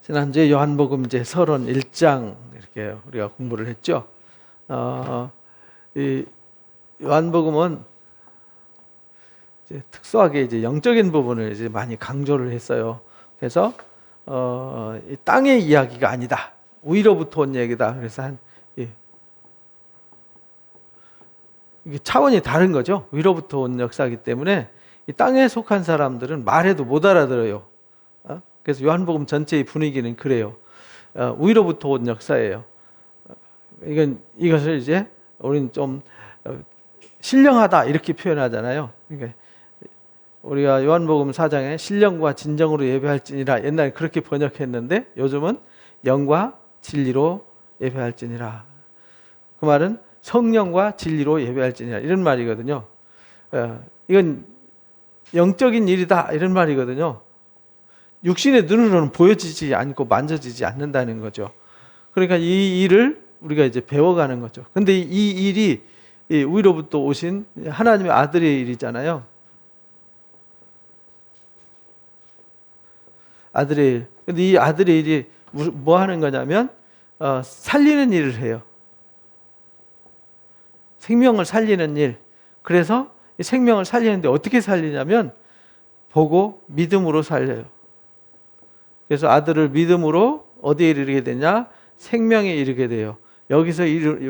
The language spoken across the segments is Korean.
지난주에 요한복음 이제 서론 1장 이렇게 우리가 공부를 했죠. 이 요한복음은 이제 특수하게 이제 영적인 부분을 이제 많이 강조를 했어요. 그래서 이 땅의 이야기가 아니다. 위로부터 온 얘기다. 그래서 이게 차원이 다른 거죠. 위로부터 온 역사이기 때문에 이 땅에 속한 사람들은 말해도 못 알아들어요. 그래서 요한복음 전체의 분위기는 그래요. 위로부터 온 역사예요. 이것을 이제 우리는 좀 신령하다 이렇게 표현하잖아요. 그러니까 우리가 요한복음 4장에 신령과 진정으로 예배할지니라 옛날에 그렇게 번역했는데 요즘은 영과 진리로 예배할지니라. 그 말은 성령과 진리로 예배할지니라 이런 말이거든요. 이건 영적인 일이다 이런 말이거든요. 육신의 눈으로는 보여지지 않고 만져지지 않는다는 거죠. 그러니까 이 일을 우리가 이제 배워가는 거죠. 근데 이 일이 위로부터 오신 하나님의 아들의 일이잖아요. 아들의 일. 근데 이 아들의 일이 뭐 하는 거냐면 살리는 일을 해요. 생명을 살리는 일. 그래서 이 생명을 살리는데 어떻게 살리냐면 보고 믿음으로 살려요. 그래서 아들을 믿음으로 어디에 이르게 되냐? 생명에 이르게 돼요. 여기서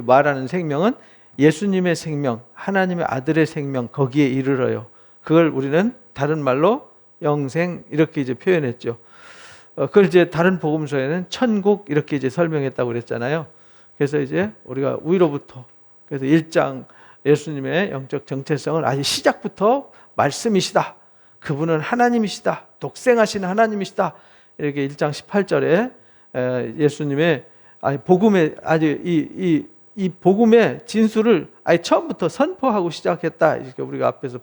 말하는 생명은 예수님의 생명, 하나님의 아들의 생명, 거기에 이르러요. 그걸 우리는 다른 말로 영생 이렇게 이제 표현했죠. 그걸 이제 다른 복음서에는 천국 이렇게 이제 설명했다고 그랬잖아요. 그래서 이제 우리가 위로부터 그래서 1장 예수님의 영적 정체성을 아주 시작부터 말씀이시다. 그분은 하나님이시다. 독생하신 하나님이시다. 이렇게 1장 18절에 예수님의 복음의 아주 이 복음의 진수를 아예 처음부터 선포하고 시작했다. 이렇게 우리가 앞에서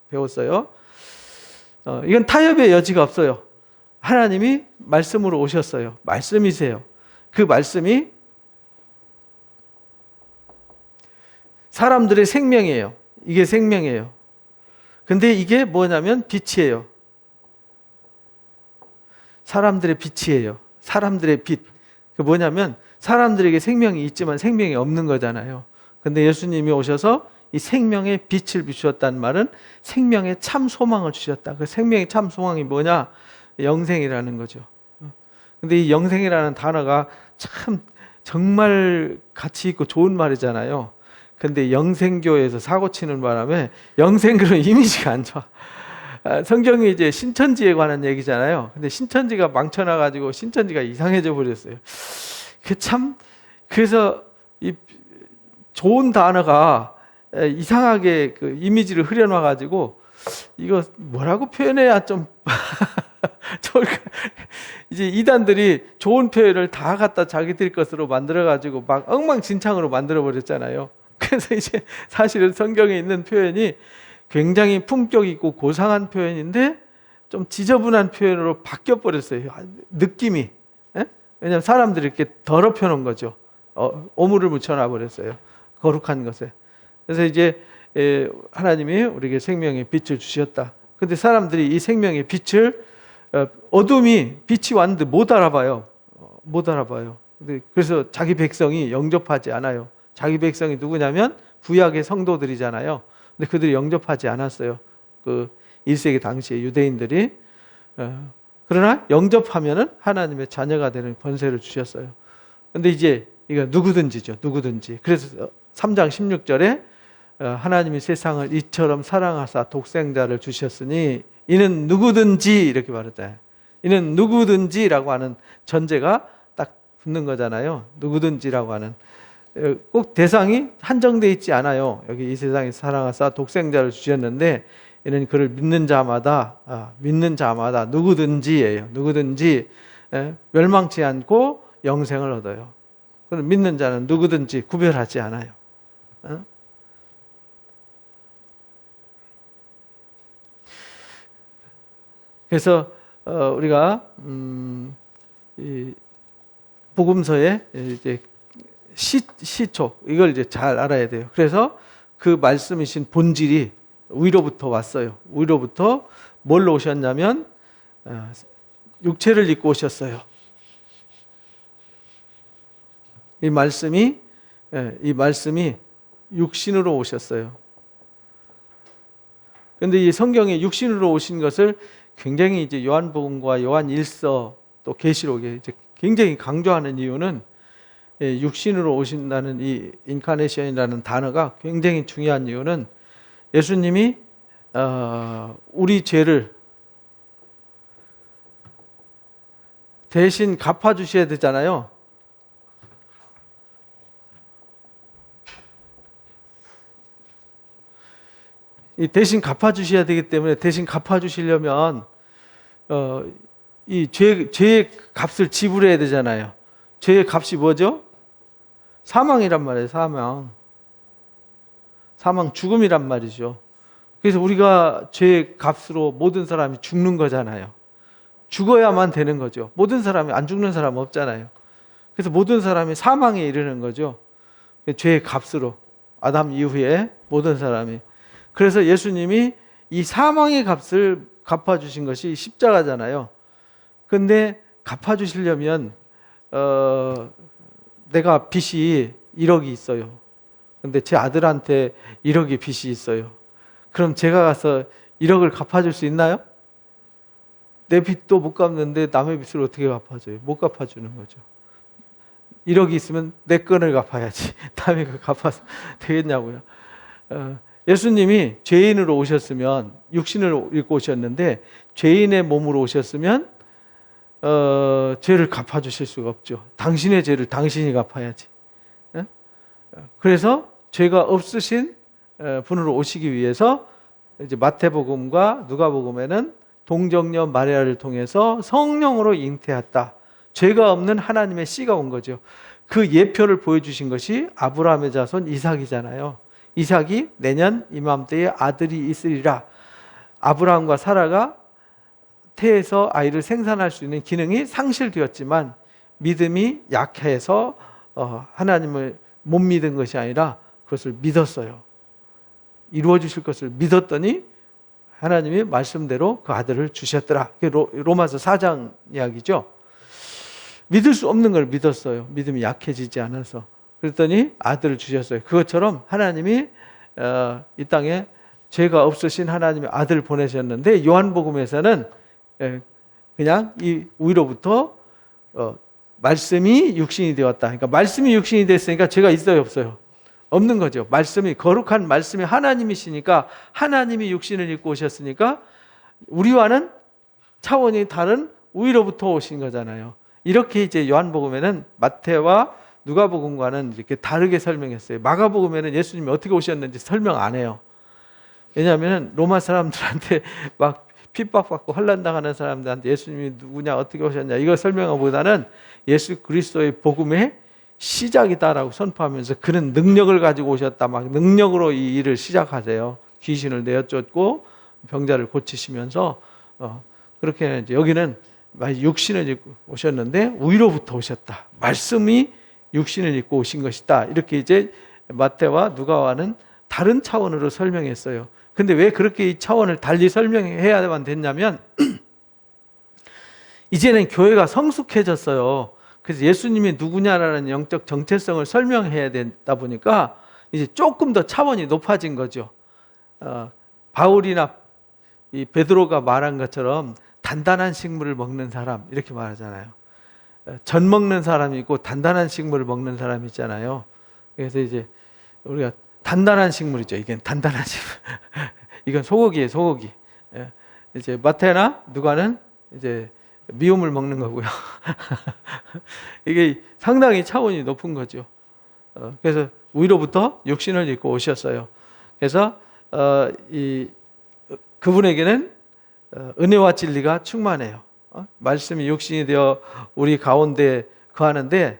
배웠어요. 이건 타협의 여지가 없어요. 하나님이 말씀으로 오셨어요. 말씀이세요. 그 말씀이 사람들의 생명이에요. 이게 생명이에요. 근데 이게 뭐냐면 빛이에요. 사람들의 빛이에요. 사람들의 빛. 그 뭐냐면 사람들에게 생명이 있지만 생명이 없는 거잖아요. 근데 예수님이 오셔서 이 생명의 빛을 비추었다는 말은 생명의 참 소망을 주셨다. 그 생명의 참 소망이 뭐냐? 영생이라는 거죠. 근데 이 영생이라는 단어가 참 정말 가치 있고 좋은 말이잖아요. 근데 영생교회에서 사고 치는 바람에 영생교는 이미지가 안 좋아. 성경이 이제 신천지에 관한 얘기잖아요. 근데 신천지가 망쳐놔가지고 신천지가 이상해져 버렸어요. 그래서 이 좋은 단어가 이상하게 그 이미지를 흐려놔가지고 이거 뭐라고 표현해야 좀 좋을까? 이제 이단들이 좋은 표현을 다 갖다 자기들 것으로 만들어가지고 막 엉망진창으로 만들어 버렸잖아요. 그래서 이제 사실은 성경에 있는 표현이 굉장히 품격 있고 고상한 표현인데 좀 지저분한 표현으로 바뀌어 버렸어요. 느낌이. 왜냐하면 사람들이 이렇게 더럽혀 놓은 거죠. 오물을 묻혀놔 버렸어요. 거룩한 것에. 그래서 이제 하나님이 우리에게 생명의 빛을 주셨다. 근데 사람들이 이 생명의 빛을 어둠이 빛이 왔는데 못 알아봐요. 못 알아봐요. 그래서 자기 백성이 영접하지 않아요. 자기 백성이 누구냐면 구약의 성도들이잖아요. 근데 그들이 영접하지 않았어요. 그 1세기 당시에 유대인들이. 그러나 영접하면은 하나님의 자녀가 되는 권세를 주셨어요. 근데 이제 이거 누구든지죠. 누구든지. 그래서 3장 16절에 하나님이 세상을 이처럼 사랑하사 독생자를 주셨으니 이는 누구든지 이렇게 말했잖아요. 이는 누구든지라고 하는 전제가 딱 붙는 거잖아요. 누구든지라고 하는. 꼭 대상이 한정되어 있지 않아요. 여기 이 세상에 사랑하사 독생자를 주셨는데 이는 그를 믿는 자마다 누구든지예요. 누구든지 멸망치 않고 영생을 얻어요. 그럼 믿는 자는 누구든지 구별하지 않아요. 그래서 우리가 이 복음서에 이제 시초 이걸 이제 잘 알아야 돼요. 그래서 그 말씀이신 본질이 위로부터 왔어요. 위로부터 뭘로 오셨냐면 육체를 입고 오셨어요. 이 말씀이 육신으로 오셨어요. 그런데 이 성경에 육신으로 오신 것을 굉장히 이제 요한복음과 요한일서 또 계시록에 이제 굉장히 강조하는 이유는 육신으로 오신다는 이 인카네이션이라는 단어가 굉장히 중요한 이유는 예수님이 우리 죄를 대신 갚아주셔야 되잖아요. 이 대신 갚아주셔야 되기 때문에 대신 갚아주시려면 이 죄의 값을 지불해야 되잖아요. 죄의 값이 뭐죠? 사망이란 말이에요. 사망 죽음이란 말이죠. 그래서 우리가 죄의 값으로 모든 사람이 죽는 거잖아요. 죽어야만 되는 거죠. 모든 사람이 안 죽는 사람 없잖아요. 그래서 모든 사람이 사망에 이르는 거죠. 죄의 값으로 아담 이후에 모든 사람이. 그래서 예수님이 이 사망의 값을 갚아주신 것이 십자가잖아요. 근데 갚아주시려면 내가 빚이 1억이 있어요. 근데 제 아들한테 1억의 빚이 있어요. 그럼 제가 가서 1억을 갚아줄 수 있나요? 내 빚도 못 갚는데 남의 빚을 어떻게 갚아줘요? 못 갚아주는 거죠. 1억이 있으면 내 건을 갚아야지. 남의 거 갚아서 되겠냐고요. 예수님이 죄인으로 오셨으면, 육신을 입고 오셨는데 죄인의 몸으로 오셨으면 죄를 갚아주실 수가 없죠. 당신의 죄를 당신이 갚아야지. 그래서 죄가 없으신 분으로 오시기 위해서 이제 마태복음과 누가복음에는 동정녀 마리아를 통해서 성령으로 잉태했다. 죄가 없는 하나님의 씨가 온 거죠. 그 예표를 보여주신 것이 아브라함의 자손 이삭이잖아요. 이삭이 내년 이맘때에 아들이 있으리라. 아브라함과 사라가 태에서 아이를 생산할 수 있는 기능이 상실되었지만 믿음이 약해서 하나님을 못 믿은 것이 아니라 그것을 믿었어요. 이루어 주실 것을 믿었더니 하나님이 말씀대로 그 아들을 주셨더라. 로마서 4장 이야기죠. 믿을 수 없는 걸 믿었어요. 믿음이 약해지지 않아서. 그랬더니 아들을 주셨어요. 그것처럼 하나님이 이 땅에 죄가 없으신 하나님의 아들을 보내셨는데 요한복음에서는 그냥 이 위로부터 말씀이 육신이 되었다. 그러니까 말씀이 육신이 됐으니까 죄가 있어요, 없어요? 없는 거죠. 말씀이, 거룩한 말씀이 하나님이시니까 하나님이 육신을 입고 오셨으니까 우리와는 차원이 다른 위로부터 오신 거잖아요. 이렇게 이제 요한복음에는 마태와 누가복음과는 이렇게 다르게 설명했어요. 마가복음에는 예수님이 어떻게 오셨는지 설명 안 해요. 왜냐하면 로마 사람들한테 막 핍박받고 환난당하는 사람들한테 예수님이 누구냐, 어떻게 오셨냐 이거 설명하기보다는 예수 그리스도의 복음의 시작이다라고 선포하면서 그는 능력을 가지고 오셨다. 막 능력으로 이 일을 시작하세요. 귀신을 내어쫓고 병자를 고치시면서 그렇게 이제 여기는 육신을 입고 오셨는데 위로부터 오셨다. 말씀이 육신을 입고 오신 것이다. 이렇게 이제 마태와 누가와는 다른 차원으로 설명했어요. 근데 왜 그렇게 이 차원을 달리 설명해야만 됐냐면 이제는 교회가 성숙해졌어요. 그래서 예수님이 누구냐라는 영적 정체성을 설명해야 되다 보니까 이제 조금 더 차원이 높아진 거죠. 바울이나 이 베드로가 말한 것처럼 단단한 식물을 먹는 사람 이렇게 말하잖아요. 전 먹는 사람이 있고 단단한 식물을 먹는 사람이 있잖아요. 그래서 이제 우리가 단단한 식물이죠. 이게 단단한 식물. 이건 소고기예요, 소고기. 이제 마태나 누가는 이제 미움을 먹는 거고요. 이게 상당히 차원이 높은 거죠. 그래서 위로부터 육신을 입고 오셨어요. 그래서 그분에게는 은혜와 진리가 충만해요. 말씀이 육신이 되어 우리 가운데 거하는데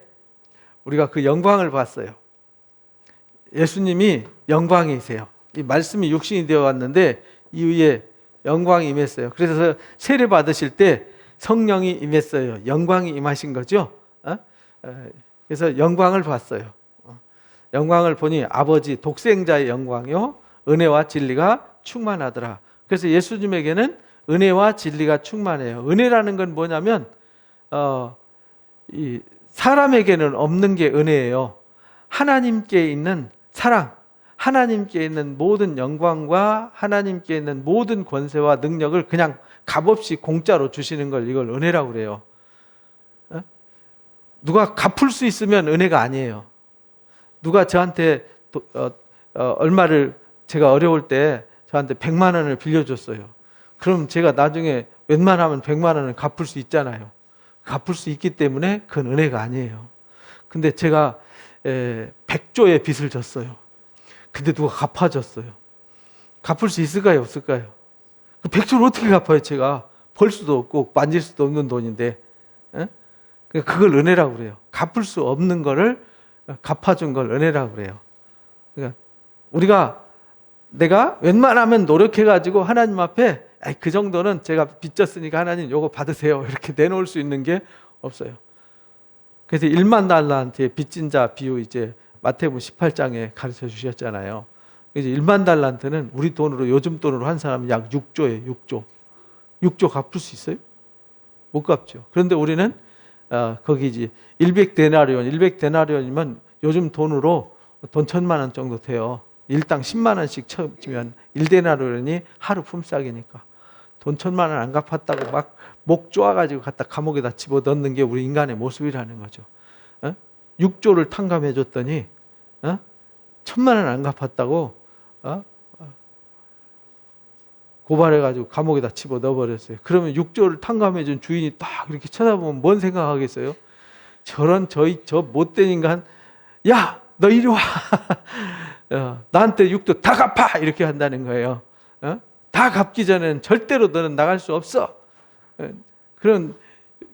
우리가 그 영광을 봤어요. 예수님이 영광이세요. 이 말씀이 육신이 되어 왔는데 이 위에 영광이 임했어요. 그래서 세례 받으실 때 성령이 임했어요. 영광이 임하신 거죠. 그래서 영광을 봤어요. 영광을 보니 아버지 독생자의 영광이요 은혜와 진리가 충만하더라. 그래서 예수님에게는 은혜와 진리가 충만해요. 은혜라는 건 뭐냐면 이 사람에게는 없는 게 은혜예요. 하나님께 있는 사랑, 하나님께 있는 모든 영광과 하나님께 있는 모든 권세와 능력을 그냥 값없이 공짜로 주시는 걸 이걸 은혜라고 그래요. 누가 갚을 수 있으면 은혜가 아니에요. 누가 저한테 얼마를, 제가 어려울 때 저한테 100만 원을 빌려줬어요. 그럼 제가 나중에 웬만하면 100만 원을 갚을 수 있잖아요. 갚을 수 있기 때문에 그건 은혜가 아니에요. 근데 제가 100조의 빚을 졌어요. 근데 누가 갚아줬어요. 갚을 수 있을까요, 없을까요? 그 100조를 어떻게 갚아요? 제가 벌 수도 없고 만질 수도 없는 돈인데. 그걸 은혜라고 그래요. 갚을 수 없는 거를 갚아준 걸 은혜라고 그래요. 그러니까 내가 웬만하면 노력해가지고 하나님 앞에 그 정도는 제가 빚졌으니까 하나님 요거 받으세요, 이렇게 내놓을 수 있는 게 없어요. 그래서 1만 달러한테 빚진 자 비유 이제 마태복음 18장에 가르쳐 주셨잖아요. 이제 1만 달란트는 우리 돈으로, 요즘 돈으로 한 사람은 약 6조예요. 6조. 6조 갚을 수 있어요? 못 갚죠. 그런데 우리는 거기 이제 100데나리온이면 요즘 돈으로 돈 1,000만 원 정도 돼요. 일당 10만 원씩 쳐주면 1데나리온이 하루 품삯이니까 돈 1,000만 원 안 갚았다고 막 목 쪼아가지고 갖다 감옥에다 집어넣는 게 우리 인간의 모습이라는 거죠. 6조를 탕감해 줬더니 1,000만 원 안 갚았다고 고발해가지고 감옥에다 집어넣어버렸어요. 그러면 6조를 탕감해 준 주인이 딱 이렇게 쳐다보면 뭔 생각하겠어요? 저 못된 인간, 야, 너 이리 와. 나한테 6조 다 갚아! 이렇게 한다는 거예요. 다 갚기 전에는 절대로 너는 나갈 수 없어. 그런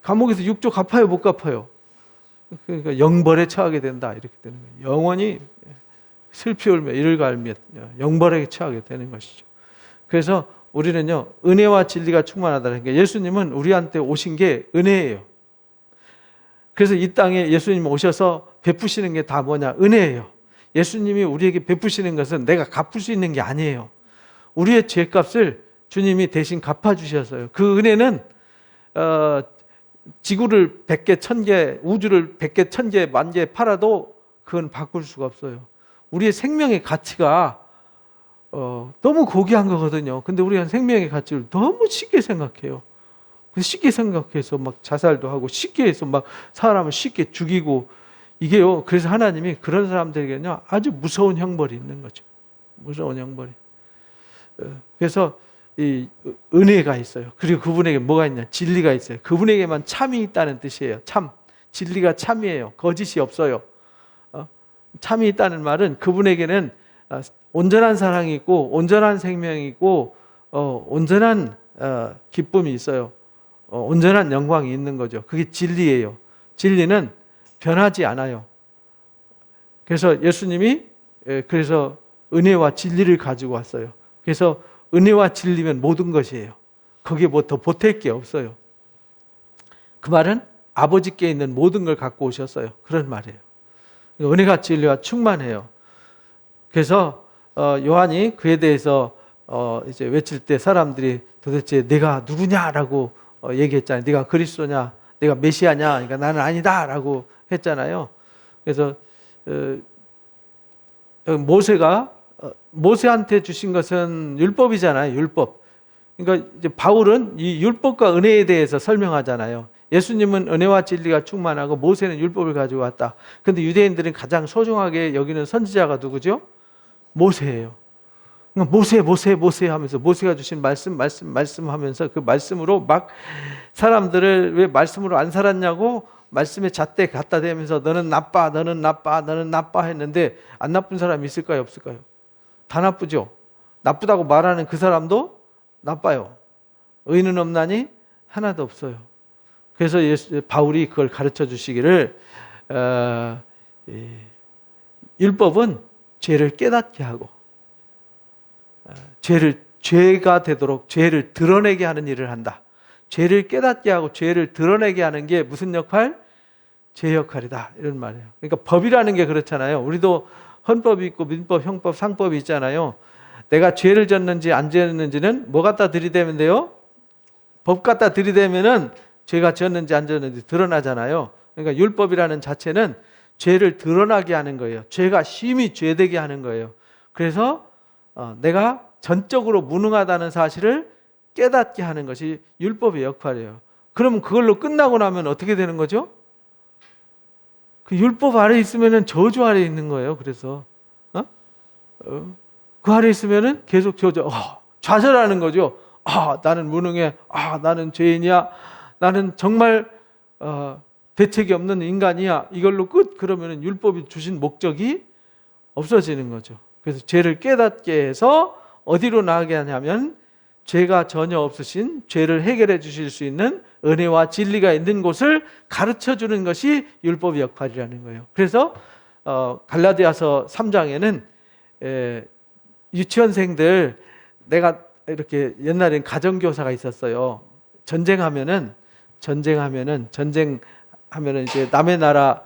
감옥에서 6조 갚아요, 못 갚아요? 그러니까 영벌에 처하게 된다, 이렇게 되는 거예요. 영원히 슬피 울며 이를 갈며 영벌에 처하게 되는 것이죠. 그래서 우리는요, 은혜와 진리가 충만하다는 게, 예수님은 우리한테 오신 게 은혜예요. 그래서 이 땅에 예수님 오셔서 베푸시는 게 다 뭐냐? 은혜예요. 예수님이 우리에게 베푸시는 것은 내가 갚을 수 있는 게 아니에요. 우리의 죄값을 주님이 대신 갚아주셨어요. 그 은혜는 지구를 100개, 1000개, 우주를 100개, 1000개, 10,000개 팔아도 그건 바꿀 수가 없어요. 우리의 생명의 가치가 너무 고귀한 거거든요. 근데 우리가 생명의 가치를 너무 쉽게 생각해요. 쉽게 생각해서 막 자살도 하고, 쉽게 해서 막 사람을 쉽게 죽이고, 이게요. 그래서 하나님이 그런 사람들에게는요, 아주 무서운 형벌이 있는 거죠. 무서운 형벌이. 그래서 이 은혜가 있어요. 그리고 그분에게 뭐가 있냐? 진리가 있어요. 그분에게만 참이 있다는 뜻이에요. 참. 진리가 참이에요. 거짓이 없어요. 참이 있다는 말은 그분에게는 온전한 사랑이 있고, 온전한 생명이 있고, 온전한 기쁨이 있어요. 온전한 영광이 있는 거죠. 그게 진리예요. 진리는 변하지 않아요. 그래서 예수님이 그래서 은혜와 진리를 가지고 왔어요. 그래서 은혜와 진리면 모든 것이에요. 거기에 뭐 더 보탤 게 없어요. 그 말은 아버지께 있는 모든 걸 갖고 오셨어요. 그런 말이에요. 은혜가 진리와 충만해요. 그래서 요한이 그에 대해서 이제 외칠 때 사람들이 도대체 내가 누구냐라고 얘기했잖아요. 네가 그리스도냐, 네가 메시아냐, 그러니까 나는 아니다라고 했잖아요. 그래서 모세가 모세한테 주신 것은 율법이잖아요. 율법. 그러니까 이제 바울은 이 율법과 은혜에 대해서 설명하잖아요. 예수님은 은혜와 진리가 충만하고 모세는 율법을 가지고 왔다. 그런데 유대인들은 가장 소중하게 여기는 선지자가 누구죠? 모세예요. 그러니까 모세 하면서 모세가 주신 말씀 하면서 그 말씀으로 막 사람들을 왜 말씀으로 안 살았냐고 말씀에 잣대 갖다 대면서 너는 나빠 했는데 안 나쁜 사람이 있을까요, 없을까요? 다 나쁘죠. 나쁘다고 말하는 그 사람도 나빠요. 의는 없나니 하나도 없어요. 그래서 바울이 그걸 가르쳐 주시기를 율법은 죄를 깨닫게 하고 죄가 되도록 죄를 드러내게 하는 일을 한다. 죄를 깨닫게 하고 죄를 드러내게 하는 게 무슨 역할? 죄 역할이다. 이런 말이에요. 그러니까 법이라는 게 그렇잖아요. 우리도 헌법이 있고 민법, 형법, 상법이 있잖아요. 내가 죄를 졌는지 안 졌는지는 뭐 갖다 들이대면 돼요? 법 갖다 들이대면은 죄가 졌는지 안 졌는지 드러나잖아요. 그러니까 율법이라는 자체는 죄를 드러나게 하는 거예요. 죄가 심히 죄되게 하는 거예요. 그래서 내가 전적으로 무능하다는 사실을 깨닫게 하는 것이 율법의 역할이에요. 그러면 그걸로 끝나고 나면 어떻게 되는 거죠? 그 율법 아래 있으면은 저주 아래 있는 거예요. 그래서 그 아래 있으면은 계속 저주, 좌절하는 거죠. 나는 무능해. 나는 죄인이야. 나는 정말 대책이 없는 인간이야. 이걸로 끝. 그러면은 율법이 주신 목적이 없어지는 거죠. 그래서 죄를 깨닫게 해서 어디로 나가게 하냐면 죄가 전혀 없으신, 죄를 해결해 주실 수 있는 은혜와 진리가 있는 곳을 가르쳐 주는 것이 율법의 역할이라는 거예요. 그래서 갈라디아서 3장에는 유치원생들, 내가 이렇게 옛날엔 가정교사가 있었어요. 전쟁하면은 이제 남의 나라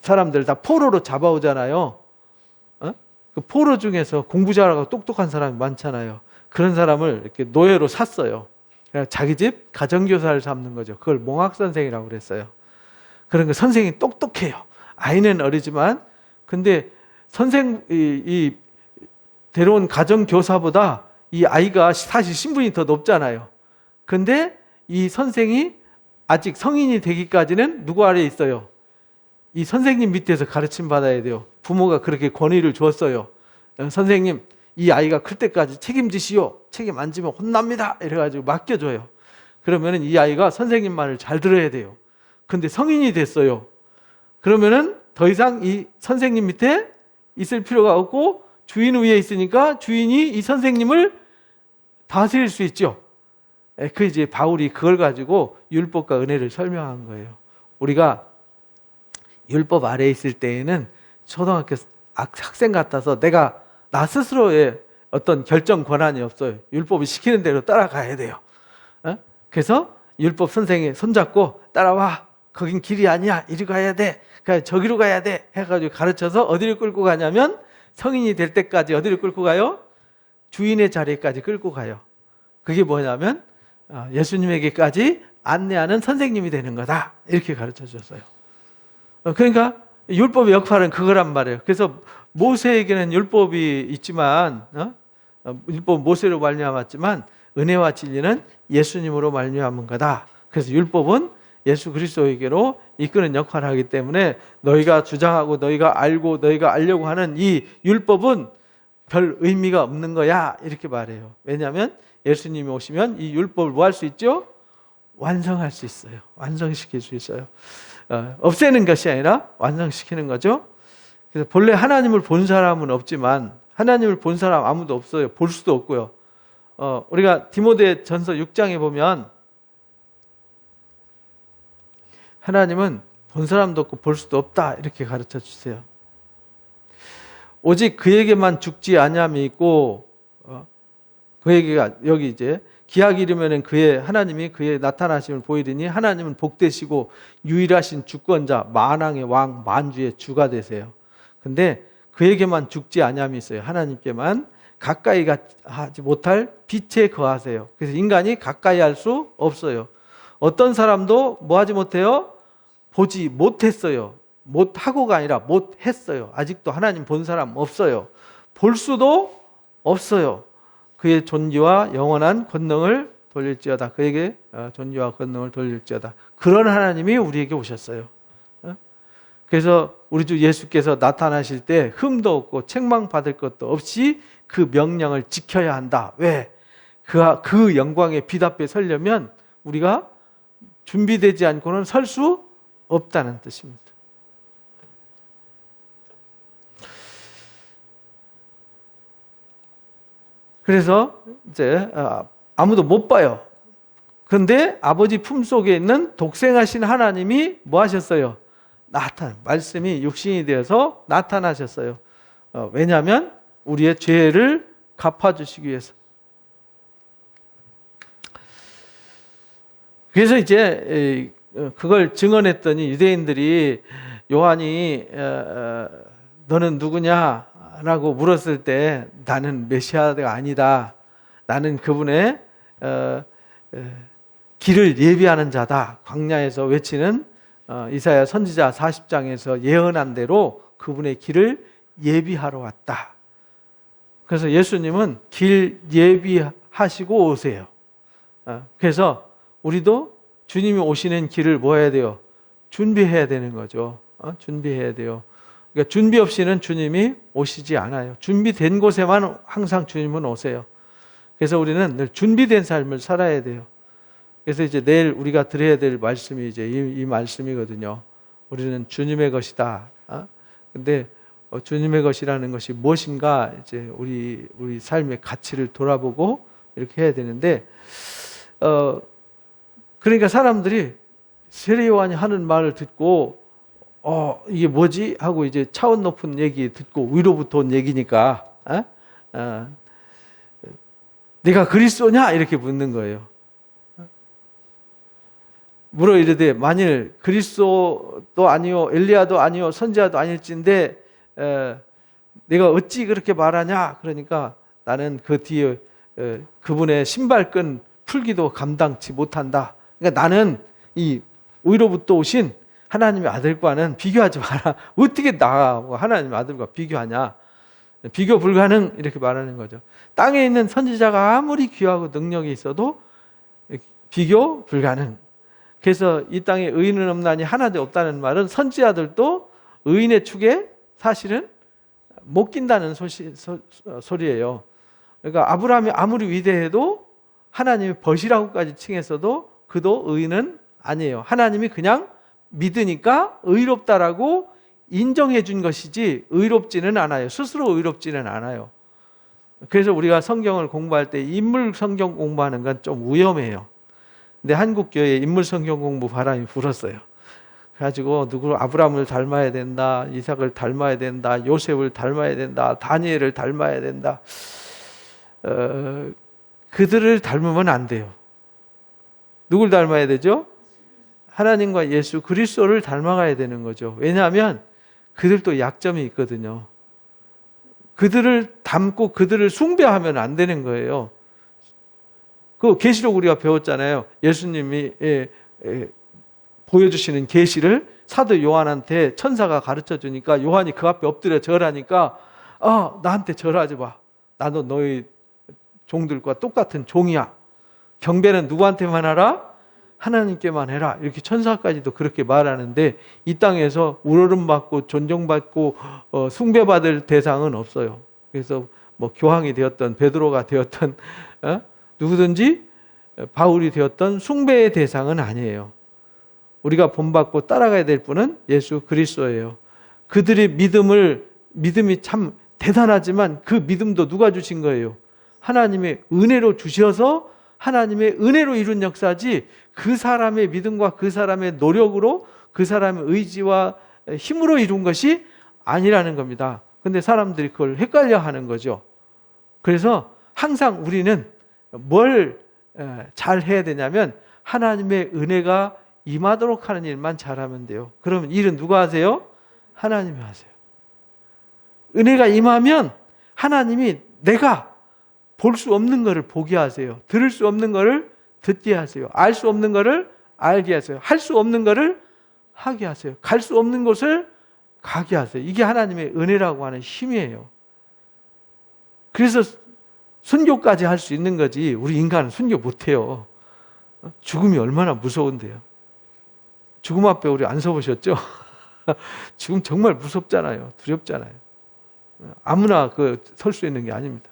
사람들 다 포로로 잡아오잖아요. 그 포로 중에서 공부 잘하고 똑똑한 사람이 많잖아요. 그런 사람을 이렇게 노예로 샀어요. 그냥 자기 집 가정교사를 삼는 거죠. 그걸 몽학선생이라고 그랬어요. 그런 거 선생이 똑똑해요. 아이는 어리지만, 근데 이 데려온 가정교사보다 이 아이가 사실 신분이 더 높잖아요. 근데 이 선생이 아직 성인이 되기까지는 누구 아래에 있어요? 이 선생님 밑에서 가르침 받아야 돼요. 부모가 그렇게 권위를 주었어요. 선생님, 이 아이가 클 때까지 책임지시오. 책임 안 지면 혼납니다. 이래가지고 맡겨줘요. 그러면은 이 아이가 선생님 말을 잘 들어야 돼요. 근데 성인이 됐어요. 그러면은 더 이상 이 선생님 밑에 있을 필요가 없고 주인 위에 있으니까 주인이 이 선생님을 다스릴 수 있죠. 그 이제 바울이 그걸 가지고 율법과 은혜를 설명한 거예요. 우리가 율법 아래에 있을 때에는 초등학교 학생 같아서 나 스스로의 어떤 결정 권한이 없어요. 율법이 시키는 대로 따라가야 돼요. 그래서 율법 선생이 손잡고 따라와. 거긴 길이 아니야. 이리 가야 돼. 그러니까 저기로 가야 돼. 해가지고 가르쳐서 어디를 끌고 가냐면 성인이 될 때까지 어디를 끌고 가요? 주인의 자리까지 끌고 가요. 그게 뭐냐면 예수님에게까지 안내하는 선생님이 되는 거다. 이렇게 가르쳐 줬어요. 그러니까 율법의 역할은 그거란 말이에요. 그래서 모세에게는 율법이 있지만 율법 모세로 말미암았지만 은혜와 진리는 예수님으로 말미암은 거다. 그래서 율법은 예수 그리스도에게로 이끄는 역할을 하기 때문에 너희가 주장하고 너희가 알고 너희가 알려고 하는 이 율법은 별 의미가 없는 거야. 이렇게 말해요. 왜냐하면 예수님이 오시면 이 율법을 뭐 할 수 있죠? 완성할 수 있어요. 완성시킬 수 있어요. 없애는 것이 아니라 완성시키는 거죠. 그래서 본래 하나님을 본 사람은 없지만 하나님을 본 사람 아무도 없어요. 볼 수도 없고요. 우리가 디모데 전서 6장에 보면 하나님은 본 사람도 없고 볼 수도 없다 이렇게 가르쳐 주세요. 오직 그에게만 죽지 아니함이 있고 그에게가 여기 이제 기약이 이르면은 하나님이 그의 나타나심을 보이리니 하나님은 복되시고 유일하신 주권자 만왕의 왕 만주의 주가 되세요. 근데 그에게만 죽지 아니함이 있어요. 하나님께만 가까이 하지 못할 빛에 거하세요. 그래서 인간이 가까이 할 수 없어요. 어떤 사람도 뭐 하지 못해요? 보지 못했어요. 못하고가 아니라 못했어요. 아직도 하나님 본 사람 없어요. 볼 수도 없어요. 그의 존귀와 영원한 권능을 돌릴지어다. 그에게 존귀와 권능을 돌릴지어다. 그런 하나님이 우리에게 오셨어요. 그래서 우리 주 예수께서 나타나실 때 흠도 없고 책망받을 것도 없이 그 명령을 지켜야 한다. 왜? 그 영광의 빛 앞에 서려면 우리가 준비되지 않고는 설 수 없다는 뜻입니다. 그래서 이제 아무도 못 봐요. 그런데 아버지 품속에 있는 독생하신 하나님이 뭐 하셨어요? 말씀이 육신이 되어서 나타나셨어요. 왜냐하면 우리의 죄를 갚아주시기 위해서. 그래서 이제 그걸 증언했더니 유대인들이 요한이 너는 누구냐? 라고 물었을 때 나는 메시아가 아니다. 나는 그분의 길을 예비하는 자다. 광야에서 외치는 이사야 선지자 40장에서 예언한 대로 그분의 길을 예비하러 왔다. 그래서 예수님은 길 예비하시고 오세요. 그래서 우리도 주님이 오시는 길을 뭐 해야 돼요? 준비해야 되는 거죠. 준비해야 돼요. 그러니까 준비 없이는 주님이 오시지 않아요. 준비된 곳에만 항상 주님은 오세요. 그래서 우리는 늘 준비된 삶을 살아야 돼요. 그래서 이제 내일 우리가 드려야 될 말씀이 이제 이 말씀이거든요. 우리는 주님의 것이다. 근데 주님의 것이라는 것이 무엇인가 이제 우리 삶의 가치를 돌아보고 이렇게 해야 되는데, 그러니까 사람들이 세례 요한이 하는 말을 듣고 이게 뭐지 하고 이제 차원 높은 얘기 듣고 위로부터 온 얘기니까 내가 그리스도냐 이렇게 묻는 거예요. 물어 이르되 만일 그리스도도 아니요 엘리야도 아니요 선지자도 아닐진데 내가 어찌 그렇게 말하냐? 그러니까 나는 그 뒤에 그분의 신발끈 풀기도 감당치 못한다. 그러니까 나는 이 위로부터 오신 하나님의 아들과는 비교하지 마라. 어떻게 나하고 하나님의 아들과 비교하냐? 비교 불가능 이렇게 말하는 거죠. 땅에 있는 선지자가 아무리 귀하고 능력이 있어도 비교 불가능. 그래서 이 땅에 의인은 없나니 하나도 없다는 말은 선지자들도 의인의 축에 사실은 못 낀다는 소리예요. 그러니까 아브라함이 아무리 위대해도 하나님이 벗이라고까지 칭했어도 그도 의인은 아니에요. 하나님이 그냥 믿으니까 의롭다라고 인정해 준 것이지 의롭지는 않아요. 스스로 의롭지는 않아요. 그래서 우리가 성경을 공부할 때 인물 성경 공부하는 건 좀 위험해요. 근데 한국 교회에 인물 성경 공부 바람이 불었어요. 그래가지고 누구 아브라함을 닮아야 된다, 이삭을 닮아야 된다, 요셉을 닮아야 된다, 다니엘을 닮아야 된다. 그들을 닮으면 안 돼요. 누굴 닮아야 되죠? 하나님과 예수 그리스도를 닮아가야 되는 거죠. 왜냐하면 그들도 약점이 있거든요. 그들을 닮고 그들을 숭배하면 안 되는 거예요. 그 계시록 우리가 배웠잖아요. 예수님이 보여주시는 계시를 사도 요한한테 천사가 가르쳐 주니까 요한이 그 앞에 엎드려 절하니까 나한테 절하지 마. 나도 너희 종들과 똑같은 종이야. 경배는 누구한테만 하라? 하나님께만 해라. 이렇게 천사까지도 그렇게 말하는데 이 땅에서 우러름받고 존경받고 숭배받을 대상은 없어요. 그래서 뭐 교황이 되었던 베드로가 되었던 누구든지 바울이 되었던 숭배의 대상은 아니에요. 우리가 본받고 따라가야 될 분은 예수 그리스도예요. 그들의 믿음이 참 대단하지만 그 믿음도 누가 주신 거예요? 하나님의 은혜로 주셔서 하나님의 은혜로 이룬 역사지 그 사람의 믿음과 그 사람의 노력으로 그 사람의 의지와 힘으로 이룬 것이 아니라는 겁니다. 근데 사람들이 그걸 헷갈려 하는 거죠. 그래서 항상 우리는 뭘 잘 해야 되냐면 하나님의 은혜가 임하도록 하는 일만 잘하면 돼요. 그러면 일은 누가 하세요? 하나님이 하세요. 은혜가 임하면 하나님이 내가 볼 수 없는 것을 보게 하세요. 들을 수 없는 것을 듣게 하세요. 알 수 없는 것을 알게 하세요. 할 수 없는 것을 하게 하세요. 갈 수 없는 곳을 가게 하세요. 이게 하나님의 은혜라고 하는 힘이에요. 그래서 순교까지 할 수 있는 거지 우리 인간은 순교 못해요. 죽음이 얼마나 무서운데요. 죽음 앞에 우리 안 서보셨죠? 죽음 정말 무섭잖아요. 두렵잖아요. 아무나 설 수 있는 게 아닙니다.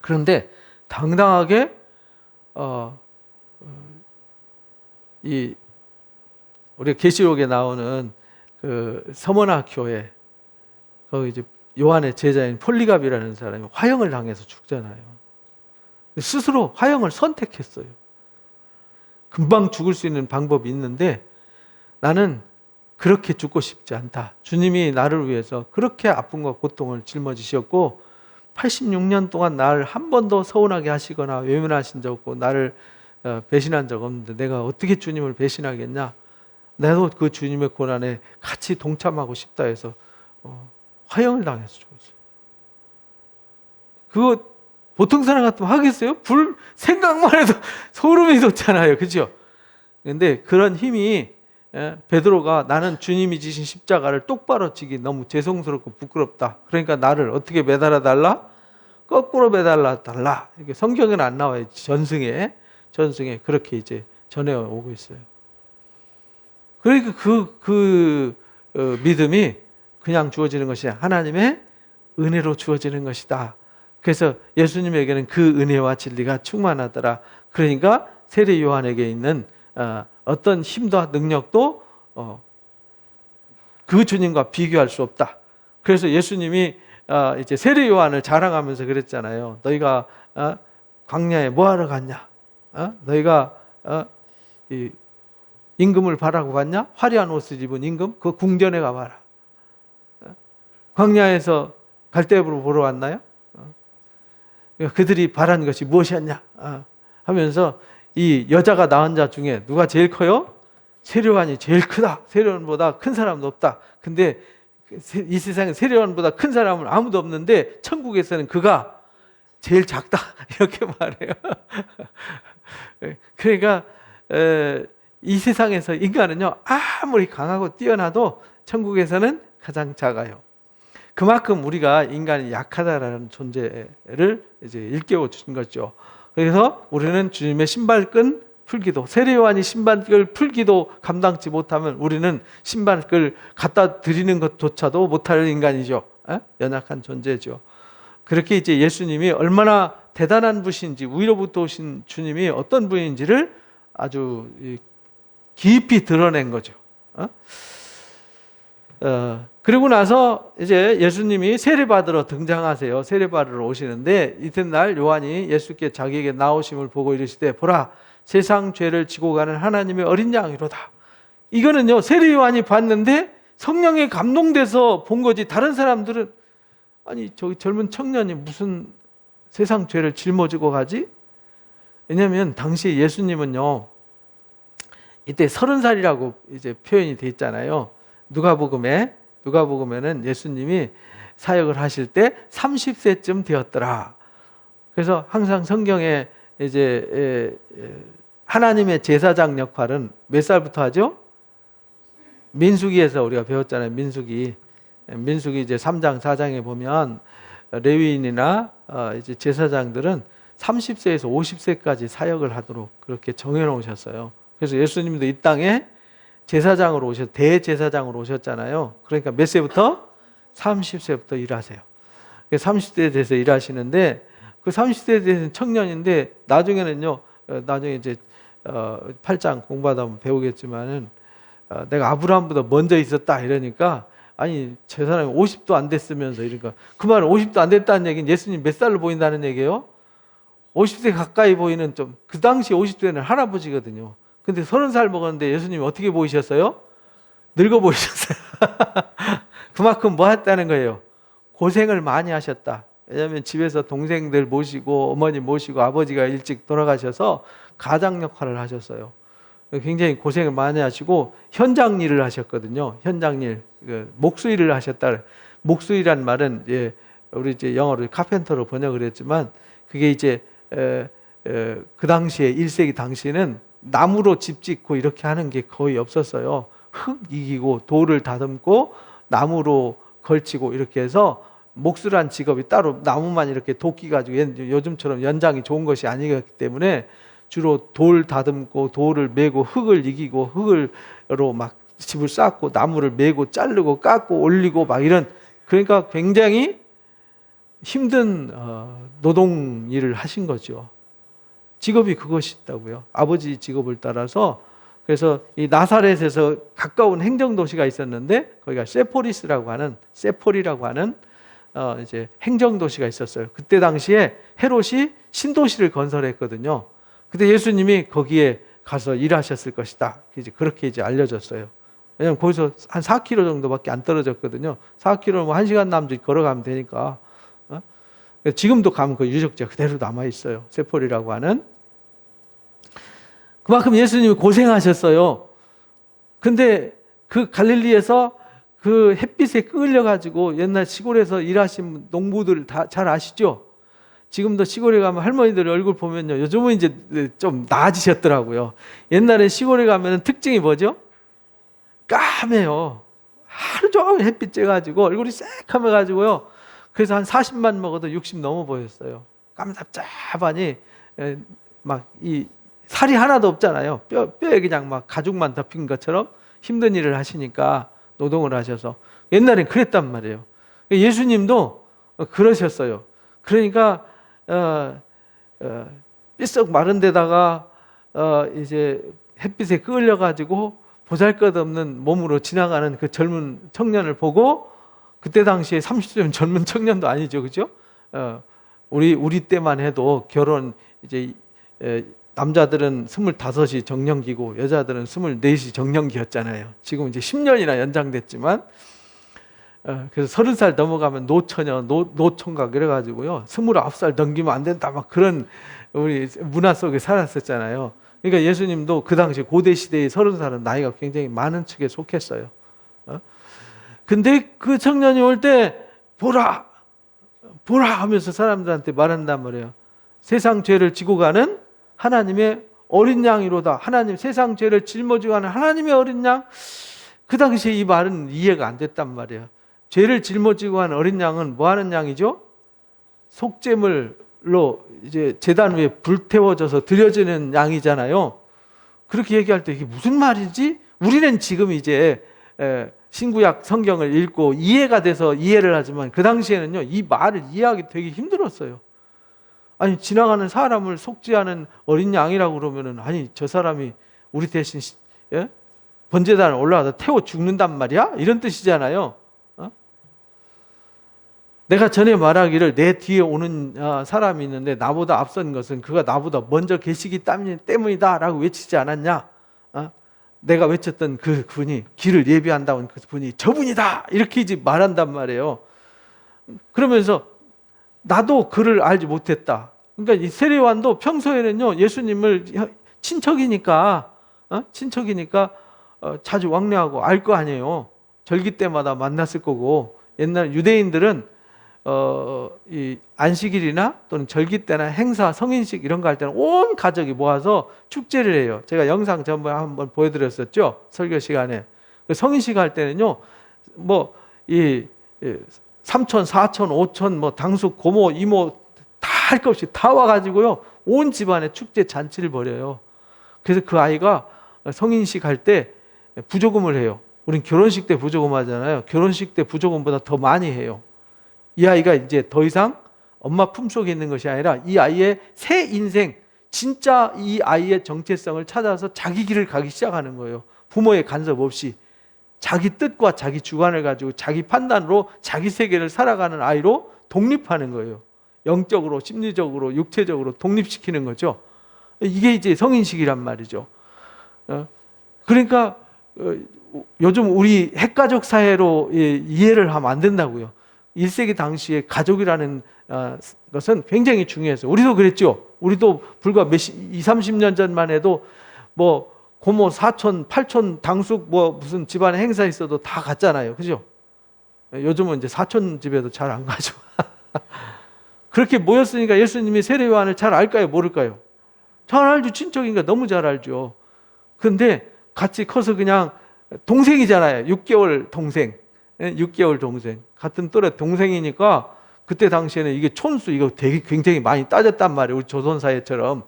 그런데 당당하게 우리 계시록에 나오는 그 서머나 교회 거기 이제 요한의 제자인 폴리갑이라는 사람이 화형을 당해서 죽잖아요. 스스로 화형을 선택했어요. 금방 죽을 수 있는 방법이 있는데 나는 그렇게 죽고 싶지 않다. 주님이 나를 위해서 그렇게 아픔과 고통을 짊어지셨고 86년 동안 나를 한 번도 서운하게 하시거나 외면하신 적 없고 나를 배신한 적 없는데 내가 어떻게 주님을 배신하겠냐. 나도 그 주님의 고난에 같이 동참하고 싶다 해서 화형을 당해서 죽었어요. 그거 보통 사람 같으면 하겠어요? 생각만 해도 소름이 돋잖아요. 그죠? 근데 그런 힘이 베드로가 나는 주님이 지신 십자가를 똑바로 지기 너무 죄송스럽고 부끄럽다. 그러니까 나를 어떻게 매달아 달라? 거꾸로 매달아 달라. 이렇게 성경에는 안 나와요. 전승에 그렇게 이제 전해오고 있어요. 그러니까 믿음이 그냥 주어지는 것이 하나님의 은혜로 주어지는 것이다. 그래서 예수님에게는 그 은혜와 진리가 충만하더라. 그러니까 세례 요한에게 있는 어떤 힘과 능력도 그 주님과 비교할 수 없다. 그래서 예수님이 이제 세례 요한을 자랑하면서 그랬잖아요. 너희가 광야에 뭐하러 갔냐? 너희가 임금을 바라고 갔냐? 화려한 옷을 입은 임금? 그 궁전에 가봐라. 광야에서 갈대부로 보러 왔나요? 그들이 바란 것이 무엇이었냐? 하면서 이 여자가 낳은 자 중에 누가 제일 커요? 세례요한이 제일 크다. 세례요한보다 큰 사람도 없다. 근데 이 세상에 세례요한보다 큰 사람은 아무도 없는데 천국에서는 그가 제일 작다. 이렇게 말해요. 그러니까 이 세상에서 인간은요, 아무리 강하고 뛰어나도 천국에서는 가장 작아요. 그만큼 우리가 인간이 약하다라는 존재를 이제 일깨워 주신 거죠. 그래서 우리는 주님의 신발끈 풀기도, 세례 요한이 신발끈 풀기도 감당치 못하면 우리는 신발끈 갖다 드리는 것조차도 못할 인간이죠. 연약한 존재죠. 그렇게 이제 예수님이 얼마나 대단한 분인지, 위로부터 오신 주님이 어떤 분인지를 아주 깊이 드러낸 거죠. 그리고 나서 이제 예수님이 세례받으러 등장하세요. 세례받으러 오시는데 이튿날 요한이 예수께 자기에게 나오심을 보고 이르시되 보라 세상 죄를 지고 가는 하나님의 어린 양이로다. 이거는요 세례 요한이 봤는데 성령에 감동돼서 본 거지. 다른 사람들은 아니 저기 젊은 청년이 무슨 세상 죄를 짊어지고 가지? 왜냐하면 당시 예수님은요 이때 30살이라고 이제 표현이 돼 있잖아요. 누가복음에는 예수님이 사역을 하실 때 30세쯤 되었더라. 그래서 항상 성경에 이제 하나님의 제사장 역할은 몇 살부터 하죠? 민수기에서 우리가 배웠잖아요. 민수기 이제 3장 4장에 보면 레위인이나 이제 제사장들은 30세에서 50세까지 사역을 하도록 그렇게 정해 놓으셨어요. 그래서 예수님도 이 땅에 제사장으로 대제사장으로 오셨잖아요. 그러니까 몇 세부터? 30세부터 일하세요. 30세에 대해서 일하시는데 그 30세에 대해서는 청년인데 나중에는요. 나중에 이제 8장 공부하다 보면 배우겠지만은 내가 아브라함보다 먼저 있었다 이러니까 아니 저 사람이 50도 안 됐으면서 이러니까 그 말은 50도 안 됐다는 얘기는 예수님 몇 살로 보인다는 얘기예요? 50세 가까이 보이는 좀 그 당시 50세는 할아버지거든요. 근데 30살 먹었는데 예수님이 어떻게 보이셨어요? 늙어 보이셨어요. 그만큼 뭐 했다는 거예요? 고생을 많이 하셨다. 왜냐하면 집에서 동생들 모시고 어머니 모시고 아버지가 일찍 돌아가셔서 가장 역할을 하셨어요. 굉장히 고생을 많이 하시고 현장 일을 하셨거든요. 현장 일, 목수일을 하셨다. 목수이란 말은 우리 이제 영어로 카펜터로 번역을 했지만 그게 이제 그 당시에 1세기 당시에는 나무로 집 짓고 이렇게 하는 게 거의 없었어요. 흙 이기고 돌을 다듬고 나무로 걸치고 이렇게 해서 목수란 직업이 따로 나무만 이렇게 도끼 가지고 요즘처럼 연장이 좋은 것이 아니기 때문에 주로 돌 다듬고 돌을 메고 흙을 이기고 흙으로 막 집을 쌓고 나무를 메고 자르고 깎고 올리고 막 이런 그러니까 굉장히 힘든 노동 일을 하신 거죠. 직업이 그것이었다고요. 아버지 직업을 따라서 그래서 이 나사렛에서 가까운 행정도시가 있었는데 거기가 세폴이라고 하는 이제 행정도시가 있었어요. 그때 당시에 헤롯이 신도시를 건설했거든요. 근데 예수님이 거기에 가서 일하셨을 것이다. 이제 그렇게 이제 알려졌어요. 왜냐하면 거기서 한 4km 정도밖에 안 떨어졌거든요. 4km 뭐 1시간 남짓 걸어가면 되니까. 지금도 가면 그 유적지가 그대로 남아 있어요. 세폴이라고 하는. 그만큼 예수님이 고생하셨어요. 근데 그 갈릴리에서 그 햇빛에 끌려가지고 옛날 시골에서 일하신 농부들 다 잘 아시죠? 지금도 시골에 가면 할머니들 얼굴 보면요. 요즘은 이제 좀 나아지셨더라고요. 옛날에 시골에 가면 특징이 뭐죠? 까매요. 하루 종일 햇빛 쬐가지고 얼굴이 새카매가지고요. 그래서 한 40만 먹어도 60 넘어 보였어요. 깜잡잡하니 막 이 살이 하나도 없잖아요. 뼈에 그냥 막 가죽만 덮인 것처럼 힘든 일을 하시니까 노동을 하셔서 옛날엔 그랬단 말이에요. 예수님도 그러셨어요. 그러니까 삐썩 마른 데다가 이제 햇빛에 끌려 가지고 보잘것없는 몸으로 지나가는 그 젊은 청년을 보고, 그때 당시에 30岁면 젊은 청년도 아니죠, 그죠? 우리 때만 해도 결혼 이제 남자들은 25이 정년기고 여자들은 24이 정년기였잖아요. 지금 이제 10년이나 연장됐지만, 그래서 30살 넘어가면 노처녀, 노총각 이래가지고요. 29살 넘기면 안 된다, 막 그런 우리 문화 속에 살았었잖아요. 그러니까 예수님도 그 당시 고대 시대의 30살은 나이가 굉장히 많은 측에 속했어요. 근데 그 청년이 올 때 보라, 보라 하면서 사람들한테 말한단 말이에요. 세상 죄를 지고 가는 하나님의 어린 양이로다. 하나님, 세상 죄를 짊어지고 가는 하나님의 어린 양. 그 당시에 이 말은 이해가 안 됐단 말이에요. 죄를 짊어지고 가는 어린 양은 뭐 하는 양이죠? 속죄물로 이제 제단 위에 불태워져서 드려지는 양이잖아요. 그렇게 얘기할 때 이게 무슨 말인지 우리는 지금 이제 신구약 성경을 읽고 이해가 돼서 이해를 하지만 그 당시에는요, 이 말을 이해하기 되게 힘들었어요. 아니, 지나가는 사람을 속죄하는 어린 양이라고 그러면은, 아니, 저 사람이 우리 대신 번제단에 올라가서 태워 죽는단 말이야? 이런 뜻이잖아요. 내가 전에 말하기를 내 뒤에 오는 사람이 있는데 나보다 앞선 것은 그가 나보다 먼저 계시기 때문이다 라고 외치지 않았냐? 내가 외쳤던 그분이, 길을 예비한다고 한 그분이 저분이다 이렇게 이제 말한단 말이에요. 그러면서 나도 그를 알지 못했다. 그러니까 이 세례요한도 평소에는요, 예수님을 친척이니까 자주 왕래하고 알 거 아니에요. 절기 때마다 만났을 거고, 옛날 유대인들은 이 안식일이나 또는 절기 때나 행사, 성인식 이런 거 할 때는 온 가족이 모아서 축제를 해요. 제가 영상 전번에 한번 보여드렸었죠, 설교 시간에. 성인식 할 때는요, 뭐 이 삼촌, 사촌, 오촌, 뭐 당숙, 고모, 이모 다 할 것 없이 다 와가지고요, 온 집안에 축제 잔치를 벌여요. 그래서 그 아이가 성인식 할 때 부조금을 해요. 우린 결혼식 때 부조금 하잖아요. 결혼식 때 부조금보다 더 많이 해요. 이 아이가 이제 더 이상 엄마 품속에 있는 것이 아니라 이 아이의 새 인생, 진짜 이 아이의 정체성을 찾아서 자기 길을 가기 시작하는 거예요. 부모의 간섭 없이 자기 뜻과 자기 주관을 가지고 자기 판단으로 자기 세계를 살아가는 아이로 독립하는 거예요. 영적으로, 심리적으로, 육체적으로 독립시키는 거죠. 이게 이제 성인식이란 말이죠. 그러니까 요즘 우리 핵가족 사회로 이해를 하면 안 된다고요. 1세기 당시에 가족이라는 것은 굉장히 중요했어요. 우리도 그랬죠. 우리도 불과 20, 30년 전만 해도 뭐 고모, 사촌, 팔촌, 당숙 뭐 무슨 집안에 행사 있어도 다 갔잖아요. 그죠? 요즘은 이제 사촌 집에도 잘 안 가죠. 그렇게 모였으니까 예수님이 세례요한을 잘 알까요? 모를까요? 잘 알죠. 친척이니까 너무 잘 알죠. 근데 같이 커서 그냥 동생이잖아요. 6개월 동생. 6개월 동생. 같은 또래 동생이니까 그때 당시에는 이게 촌수 이거 되게 굉장히 많이 따졌단 말이에요. 우리 조선사회처럼.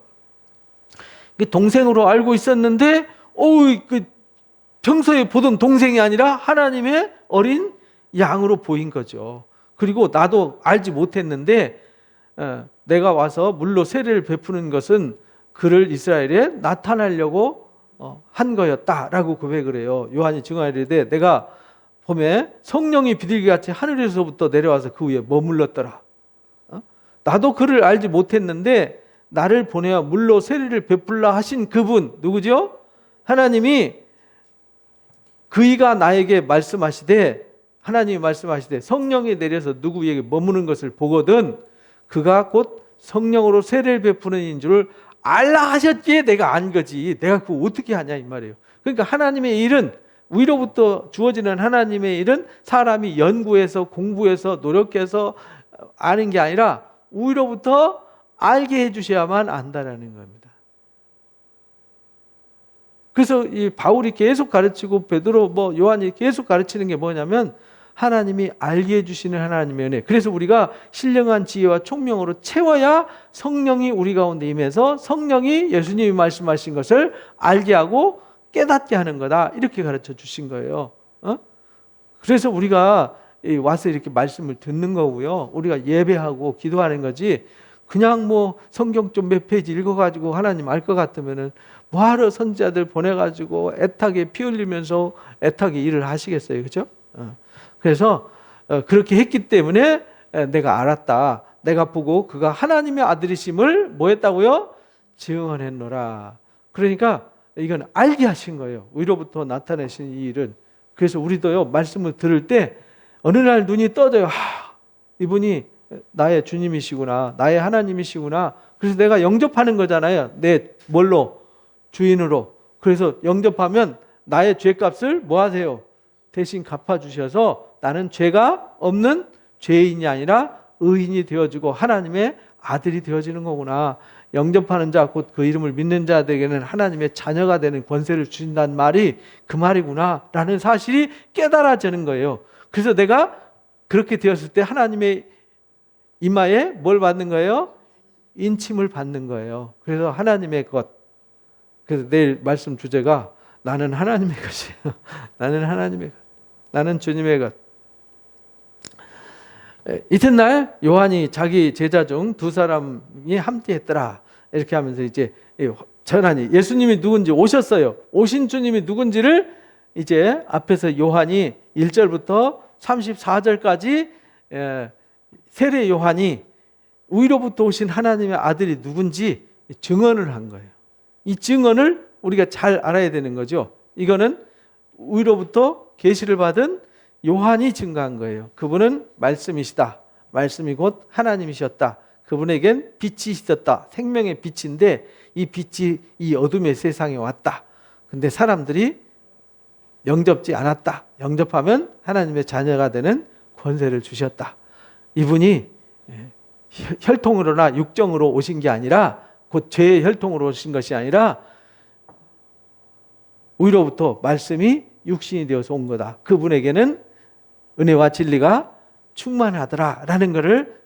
동생으로 알고 있었는데, 그 평소에 보던 동생이 아니라 하나님의 어린 양으로 보인 거죠. 그리고 나도 알지 못했는데, 내가 와서 물로 세례를 베푸는 것은 그를 이스라엘에 나타나려고 한 거였다라고 고백을 해요. 요한이 증언하이르되 내가 봄에 성령이 비둘기같이 하늘에서부터 내려와서 그 위에 머물렀더라. 나도 그를 알지 못했는데 나를 보내어 물로 세례를 베풀라 하신 그분 누구죠? 하나님이 그이가 나에게 말씀하시되, 하나님이 말씀하시되 성령이 내려서 누구 위에 머무는 것을 보거든 그가 곧 성령으로 세례를 베푸는 이인 줄을 알라 하셨기에 내가 안 거지. 내가 그거 어떻게 하냐 이 말이에요. 그러니까 하나님의 일은, 위로부터 주어지는 하나님의 일은 사람이 연구해서 공부해서 노력해서 아는 게 아니라 위로부터 알게 해주셔야만 안다라는 겁니다. 그래서 이 바울이 계속 가르치고 베드로 요한이 계속 가르치는 게 뭐냐면 하나님이 알게 해주시는 하나님의 은혜. 그래서 우리가 신령한 지혜와 총명으로 채워야 성령이 우리 가운데 임해서 성령이 예수님이 말씀하신 것을 알게 하고 깨닫게 하는 거다. 이렇게 가르쳐 주신 거예요. 그래서 우리가 와서 이렇게 말씀을 듣는 거고요. 우리가 예배하고 기도하는 거지. 그냥 성경 좀 몇 페이지 읽어가지고 하나님 알 것 같으면은 뭐하러 선지자들 보내가지고 애타게 피 흘리면서 애타게 일을 하시겠어요, 그렇죠? 그래서 그렇게 했기 때문에 내가 알았다. 내가 보고 그가 하나님의 아들이심을 뭐 했다고요? 증언했노라. 그러니까 이건 알게 하신 거예요. 위로부터 나타내신 이 일은. 그래서 우리도요, 말씀을 들을 때 어느 날 눈이 떠져요. 이분이 나의 주님이시구나. 나의 하나님이시구나. 그래서 내가 영접하는 거잖아요. 내 뭘로? 주인으로. 그래서 영접하면 나의 죄값을 뭐 하세요? 대신 갚아주셔서 나는 죄가 없는 죄인이 아니라 의인이 되어지고 하나님의 아들이 되어지는 거구나. 영접하는 자, 곧 그 이름을 믿는 자들에게는 하나님의 자녀가 되는 권세를 주신다는 말이 그 말이구나 라는 사실이 깨달아지는 거예요. 그래서 내가 그렇게 되었을 때 하나님의 이마에 뭘 받는 거예요? 인침을 받는 거예요. 그래서 하나님의 것. 그래서 내일 말씀 주제가 나는 하나님의 것이에요. 나는 하나님의 것. 나는 주님의 것. 이튿날 요한이 자기 제자 중 두 사람이 함께했더라. 이렇게 하면서 이제 전하니 예수님이 누군지 오셨어요. 오신 주님이 누군지를 이제 앞에서 요한이 1절부터 34절까지 세례 요한이 위로부터 오신 하나님의 아들이 누군지 증언을 한 거예요. 이 증언을 우리가 잘 알아야 되는 거죠. 이거는 위로부터 계시를 받은 요한이 증거한 거예요. 그분은 말씀이시다. 말씀이 곧 하나님이셨다. 그분에겐 빛이 있었다. 생명의 빛인데 이 빛이 이 어둠의 세상에 왔다. 근데 사람들이 영접지 않았다. 영접하면 하나님의 자녀가 되는 권세를 주셨다. 이분이 혈통으로나 육정으로 오신 게 아니라 곧 죄의 혈통으로 오신 것이 아니라 위로부터 말씀이 육신이 되어서 온 거다. 그분에게는 은혜와 진리가 충만하더라 라는 것을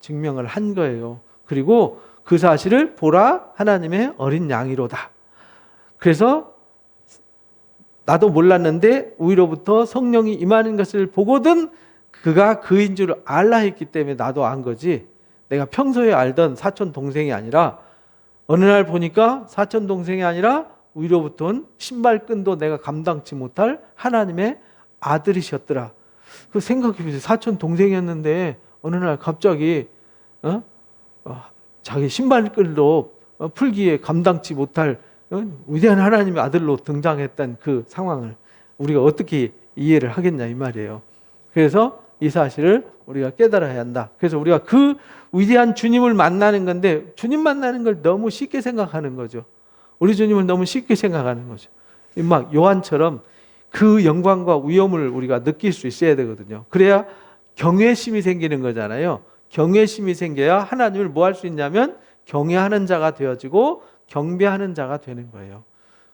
증명을 한 거예요. 그리고 그 사실을 보라 하나님의 어린 양이로다. 그래서 나도 몰랐는데 위로부터 성령이 임하는 것을 보거든 그가 그인 줄 알라 했기 때문에 나도 안 거지. 내가 평소에 알던 사촌 동생이 아니라 어느 날 보니까 사촌 동생이 아니라 위로부터 온 신발끈도 내가 감당치 못할 하나님의 아들이셨더라. 그 생각해보세요. 사촌 동생이었는데 어느 날 갑자기 자기 신발끈도 풀기에 감당치 못할 위대한 하나님의 아들로 등장했던 그 상황을 우리가 어떻게 이해를 하겠냐 이 말이에요. 그래서 이 사실을 우리가 깨달아야 한다. 그래서 우리가 그 위대한 주님을 만나는 건데 주님 만나는 걸 너무 쉽게 생각하는 거죠. 우리 주님을 너무 쉽게 생각하는 거죠. 막 요한처럼 그 영광과 위엄을 우리가 느낄 수 있어야 되거든요. 그래야 경외심이 생기는 거잖아요. 경외심이 생겨야 하나님을 뭐 할 수 있냐면 경외하는 자가 되어지고 경배하는 자가 되는 거예요.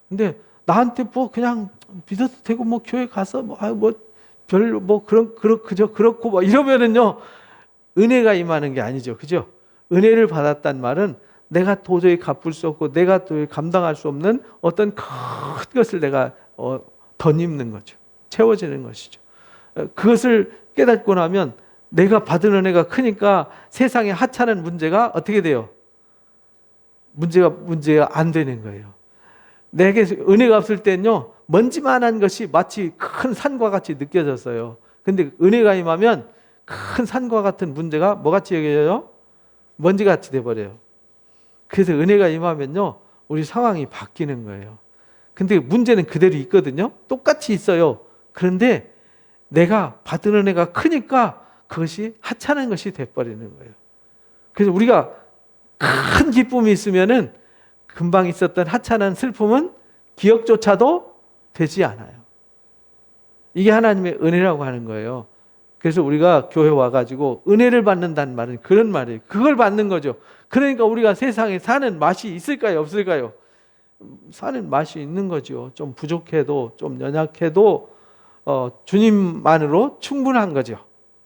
근데 나한테 그냥 믿어도 되고 교회 가서 그저 그렇고 이러면은요 은혜가 임하는 게 아니죠, 그죠? 은혜를 받았단 말은 내가 도저히 갚을 수 없고 내가 도저히 감당할 수 없는 어떤 큰 것을 내가 덧입는 거죠. 채워지는 것이죠. 그것을 깨닫고 나면 내가 받은 은혜가 크니까 세상의 하찮은 문제가 어떻게 돼요? 문제가 안 되는 거예요. 내게 은혜가 없을 때는요, 먼지만한 것이 마치 큰 산과 같이 느껴졌어요. 근데 은혜가 임하면 큰 산과 같은 문제가 뭐같이 여겨져요? 먼지같이 돼버려요. 그래서 은혜가 임하면요, 우리 상황이 바뀌는 거예요. 근데 문제는 그대로 있거든요. 똑같이 있어요. 그런데 내가 받은 은혜가 크니까 그것이 하찮은 것이 돼버리는 거예요. 그래서 우리가 큰 기쁨이 있으면은 금방 있었던 하찮은 슬픔은 기억조차도 되지 않아요. 이게 하나님의 은혜라고 하는 거예요. 그래서 우리가 교회 와가지고 은혜를 받는다는 말은 그런 말이에요. 그걸 받는 거죠. 그러니까 우리가 세상에 사는 맛이 있을까요? 없을까요? 사는 맛이 있는 거죠. 좀 부족해도 좀 연약해도 주님만으로 충분한 거죠.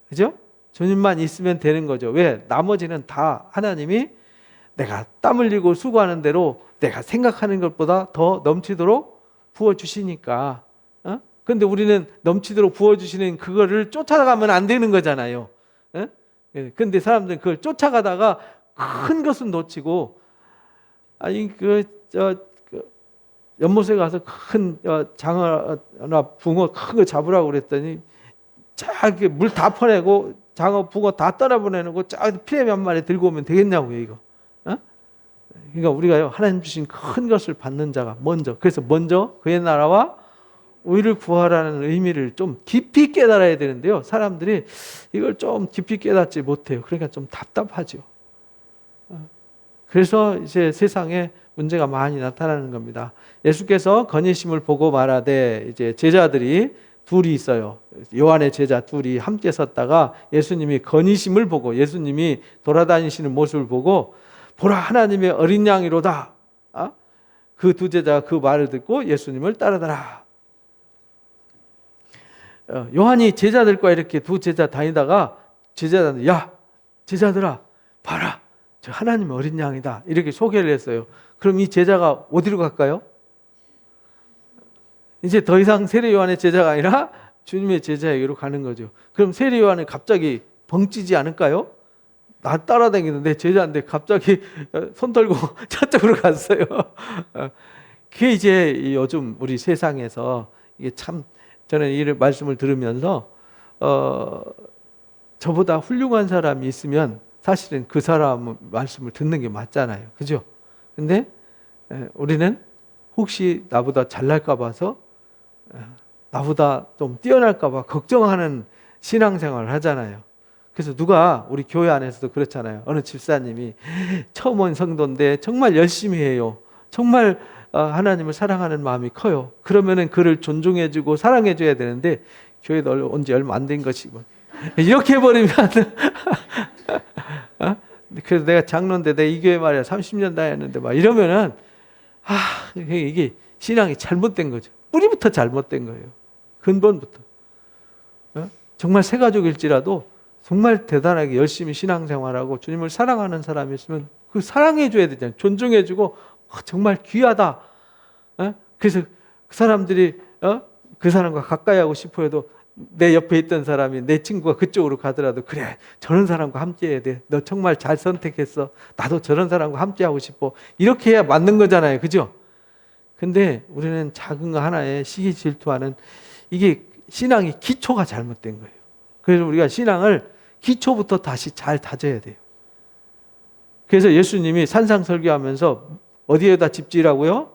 그죠? 주님만 있으면 되는 거죠. 왜? 나머지는 다 하나님이 내가 땀 흘리고 수고하는 대로 내가 생각하는 것보다 더 넘치도록 부어주시니까. 근데 우리는 넘치도록 부어주시는 그거를 쫓아가면 안 되는 거잖아요. 근데 사람들은 그걸 쫓아가다가 큰 것은 놓치고, 아니, 연못에 가서 큰 장어나 붕어 큰 거 잡으라고 그랬더니 물 다 퍼내고 장어 붕어 다 떠나보내고 피레미 한 마리 들고 오면 되겠냐고요, 이거. 그러니까 우리가 하나님 주신 큰 것을 받는 자가 그래서 먼저 그의 나라와 의를 구하라는 의미를 좀 깊이 깨달아야 되는데요, 사람들이 이걸 좀 깊이 깨닫지 못해요. 그러니까 좀 답답하죠. 그래서 이제 세상에 문제가 많이 나타나는 겁니다. 예수께서 건의심을 보고 말하되, 이제 제자들이 둘이 있어요. 요한의 제자 둘이 함께 섰다가 예수님이 건의심을 보고, 예수님이 돌아다니시는 모습을 보고, 보라 하나님의 어린 양이로다. 그 두 제자가 그 말을 듣고 예수님을 따르더라. 요한이 제자들과 이렇게 두 제자 다니다가 제자들한테, 야, 제자들아, 봐라, 저 하나님의 어린 양이다, 이렇게 소개를 했어요. 그럼 이 제자가 어디로 갈까요? 이제 더 이상 세례 요한의 제자가 아니라 주님의 제자에게로 가는 거죠. 그럼 세례 요한은 갑자기 벙찌지 않을까요? 나 따라다니는데 제자인데 갑자기 손 들고 저쪽으로 갔어요. 그게 이제 요즘 우리 세상에서 이게 참, 저는 이 말씀을 들으면서 저보다 훌륭한 사람이 있으면 사실은 그 사람 말씀을 듣는 게 맞잖아요. 그죠? 근데 우리는 혹시 나보다 잘날까 봐서, 나보다 좀 뛰어날까 봐 걱정하는 신앙생활을 하잖아요. 그래서 누가 우리 교회 안에서도 그렇잖아요. 어느 집사님이 처음 온 성도인데 정말 열심히 해요. 정말 하나님을 사랑하는 마음이 커요. 그러면은 그를 존중해주고 사랑해줘야 되는데, 교회도 온 지 얼마 안 된 것이고 이렇게 해버리면 그래서 내가 장로인데 내 이 교회 말이야 30년 다녔는데 막 이러면은, 이게 신앙이 잘못된 거죠. 뿌리부터 잘못된 거예요. 근본부터. 정말 새 가족일지라도 정말 대단하게 열심히 신앙생활하고 주님을 사랑하는 사람이 있으면 그 사랑해줘야 되잖아요. 존중해주고, 정말 귀하다. 그래서 그 사람들이 그 사람과 가까이 하고 싶어 해도, 내 옆에 있던 사람이, 내 친구가 그쪽으로 가더라도, 그래, 저런 사람과 함께 해야 돼, 너 정말 잘 선택했어, 나도 저런 사람과 함께 하고 싶어, 이렇게 해야 맞는 거잖아요. 그죠? 근데 우리는 작은 거 하나에 시기 질투하는, 이게 신앙의 기초가 잘못된 거예요. 그래서 우리가 신앙을 기초부터 다시 잘 다져야 돼요. 그래서 예수님이 산상설교하면서 어디에다 집 지으라고요?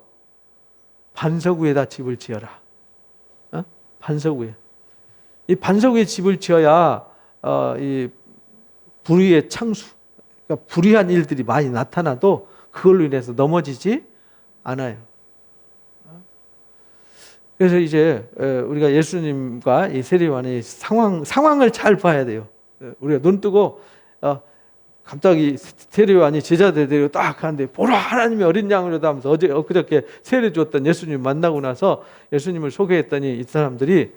반석 위에다 집을 지어라. 반석 위에. 이 반석 위에 집을 지어야 이 불의의 창수, 그러니까 불의한 일들이 많이 나타나도 그걸로 인해서 넘어지지 않아요. 그래서 이제 우리가 예수님과 이 세례요한의 상황을 잘 봐야 돼요. 우리가 눈 뜨고 갑자기 세례요한이 제자들 데리고 딱 가는데, 보라 하나님의 어린 양이로다 하면서 엊그저께 세례 주었던 예수님 만나고 나서 예수님을 소개했더니 이 사람들이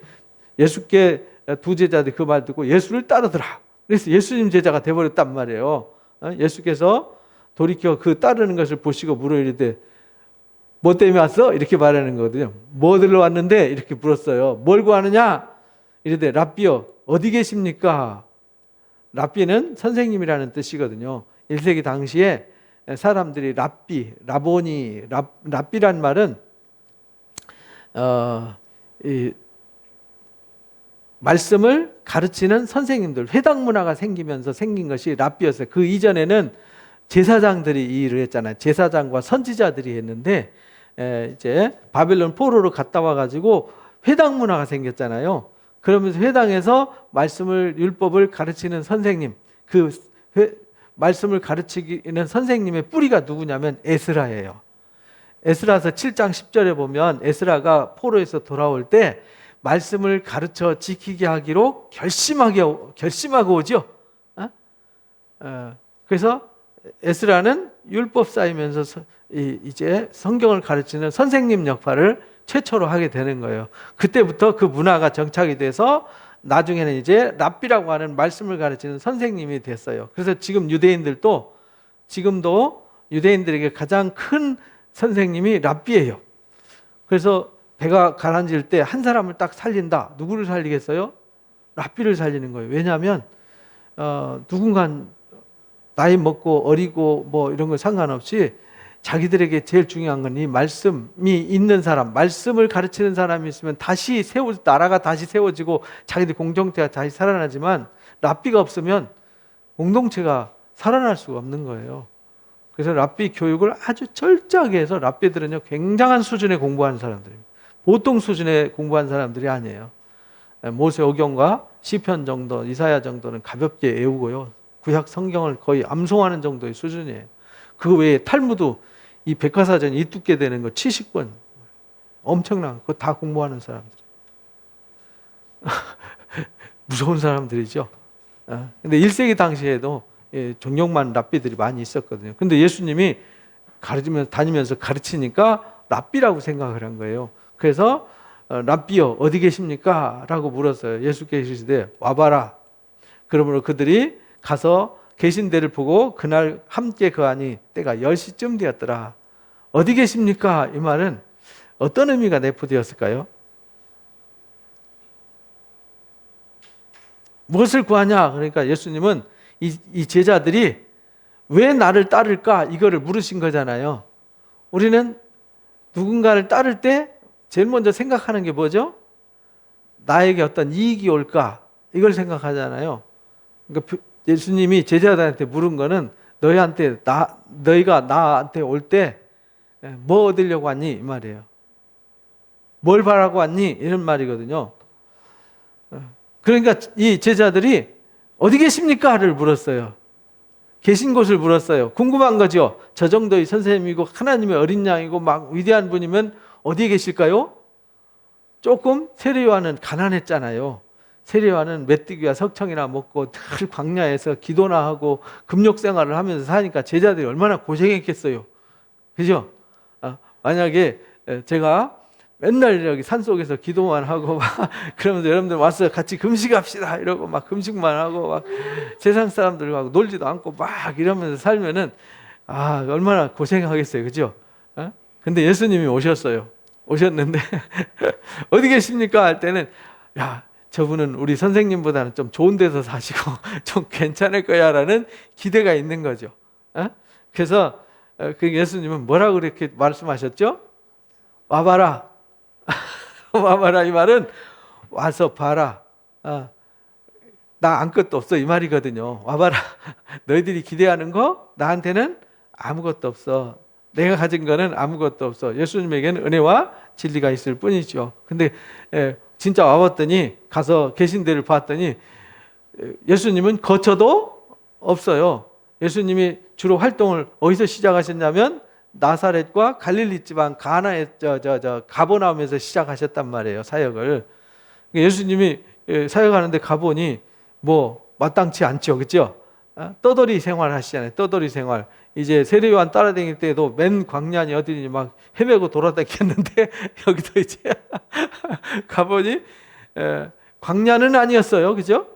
예수께 두 제자들이 그 말 듣고 예수를 따르더라. 그래서 예수님 제자가 돼버렸단 말이에요. 예수께서 돌이켜 그 따르는 것을 보시고 물어 이르되, 뭐 때문에 왔어? 이렇게 말하는 거거든요. 뭐 들러 왔는데? 이렇게 물었어요. 뭘 구하느냐? 이르되, 랍비여, 어디 계십니까? 랍비는 선생님이라는 뜻이거든요. 1세기 당시에 사람들이 라보니, 랍비란 말은 이 말씀을 가르치는 선생님들, 회당 문화가 생기면서 생긴 것이 랍비였어요. 그 이전에는 제사장들이 이 일을 했잖아요. 제사장과 선지자들이 했는데, 이제 바벨론 포로로 갔다 와가지고 회당 문화가 생겼잖아요. 그러면서 회당에서 말씀을, 율법을 가르치는 선생님, 그 말씀을 가르치는 선생님의 뿌리가 누구냐면 에스라예요. 에스라서 7장 10절에 보면 에스라가 포로에서 돌아올 때 말씀을 가르쳐 지키게 하기로 결심하고 오죠. 그래서 에스라는 율법사이면서 이제 성경을 가르치는 선생님 역할을 최초로 하게 되는 거예요. 그때부터 그 문화가 정착이 돼서 나중에는 이제 랍비라고 하는 말씀을 가르치는 선생님이 됐어요. 그래서 지금 지금도 유대인들에게 가장 큰 선생님이 랍비예요. 그래서 배가 가라앉을 때 한 사람을 딱 살린다. 누구를 살리겠어요? 랍비를 살리는 거예요. 왜냐하면 누군가 나이 먹고 어리고 뭐 이런 거 상관없이 자기들에게 제일 중요한 건 이 말씀이 있는 사람, 말씀을 가르치는 사람이 있으면 나라가 다시 세워지고 자기들 공동체가 다시 살아나지만 랍비가 없으면 공동체가 살아날 수가 없는 거예요. 그래서 랍비 교육을 아주 철저하게 해서 랍비들은요 굉장한 수준의 공부하는 사람들입니다. 보통 수준의 공부한 사람들이 아니에요. 모세오경과 시편 정도, 이사야 정도는 가볍게 외우고요. 구약 성경을 거의 암송하는 정도의 수준이에요. 그 외에 탈무드 이 백과사전 이 두께 되는 거 70권 엄청난 그거 다 공부하는 사람들. 무서운 사람들이죠. 근데 1세기 당시에도 존경만 랍비들이 많이 있었거든요. 근데 예수님이 다니면서 가르치니까 랍비라고 생각을 한 거예요. 그래서 랍비여 어디 계십니까? 라고 물었어요. 예수께서 이르시되 와봐라. 그러므로 그들이 가서 계신 데를 보고 그날 함께 거하니 때가 10시쯤 되었더라. 어디 계십니까? 이 말은 어떤 의미가 내포되었을까요? 무엇을 구하냐? 그러니까 예수님은 이 제자들이 왜 나를 따를까? 이거를 물으신 거잖아요. 우리는 누군가를 따를 때 제일 먼저 생각하는 게 뭐죠? 나에게 어떤 이익이 올까? 이걸 생각하잖아요. 그러니까 예수님이 제자들한테 물은 거는 너희가 나한테 올 때 뭐 얻으려고 왔니? 이 말이에요. 뭘 바라고 왔니? 이런 말이거든요. 그러니까 이 제자들이 어디 계십니까?를 물었어요. 계신 곳을 물었어요. 궁금한 거죠. 저 정도의 선생님이고 하나님의 어린 양이고 막 위대한 분이면 어디에 계실까요? 조금 세례요한은 가난했잖아요. 세례요한은 메뚜기와 석청이나 먹고 늘 광야에서 기도나 하고 금욕 생활을 하면서 사니까 제자들이 얼마나 고생했겠어요. 그죠? 만약에 제가 맨날 여기 산속에서 기도만 하고 막 그러면서 여러분들 와서 같이 금식합시다 이러고 막 금식만 하고 막 세상 사람들하고 놀지도 않고 막 이러면서 살면은 얼마나 고생하겠어요. 그죠? 근데 예수님이 오셨는데 어디 계십니까? 할 때는 저분은 우리 선생님보다는 좀 좋은 데서 사시고 좀 괜찮을 거야 라는 기대가 있는 거죠. 그래서 그 예수님은 뭐라고 그렇게 말씀하셨죠? 와봐라. 와봐라 이 말은 와서 봐라. 나 아무것도 없어 이 말이거든요. 와봐라. 너희들이 기대하는 거 나한테는 아무것도 없어. 내가 가진 거는 아무것도 없어. 예수님에게는 은혜와 진리가 있을 뿐이죠. 근데 진짜 와봤더니 가서 계신 데를 봤더니 예수님은 거처도 없어요. 예수님이 주로 활동을 어디서 시작하셨냐면 나사렛과 갈릴리 지방 가나에 가버나움에서 시작하셨단 말이에요. 사역을. 예수님이 사역하는데 가보니 뭐 마땅치 않죠. 그렇죠? 떠돌이 생활 하시잖아요. 떠돌이 생활. 이제 세례요한 따라다닐 때도 맨 광야니 어디니 막 헤매고 돌아다녔는데 여기도 이제 가보니 광야는 아니었어요. 그죠?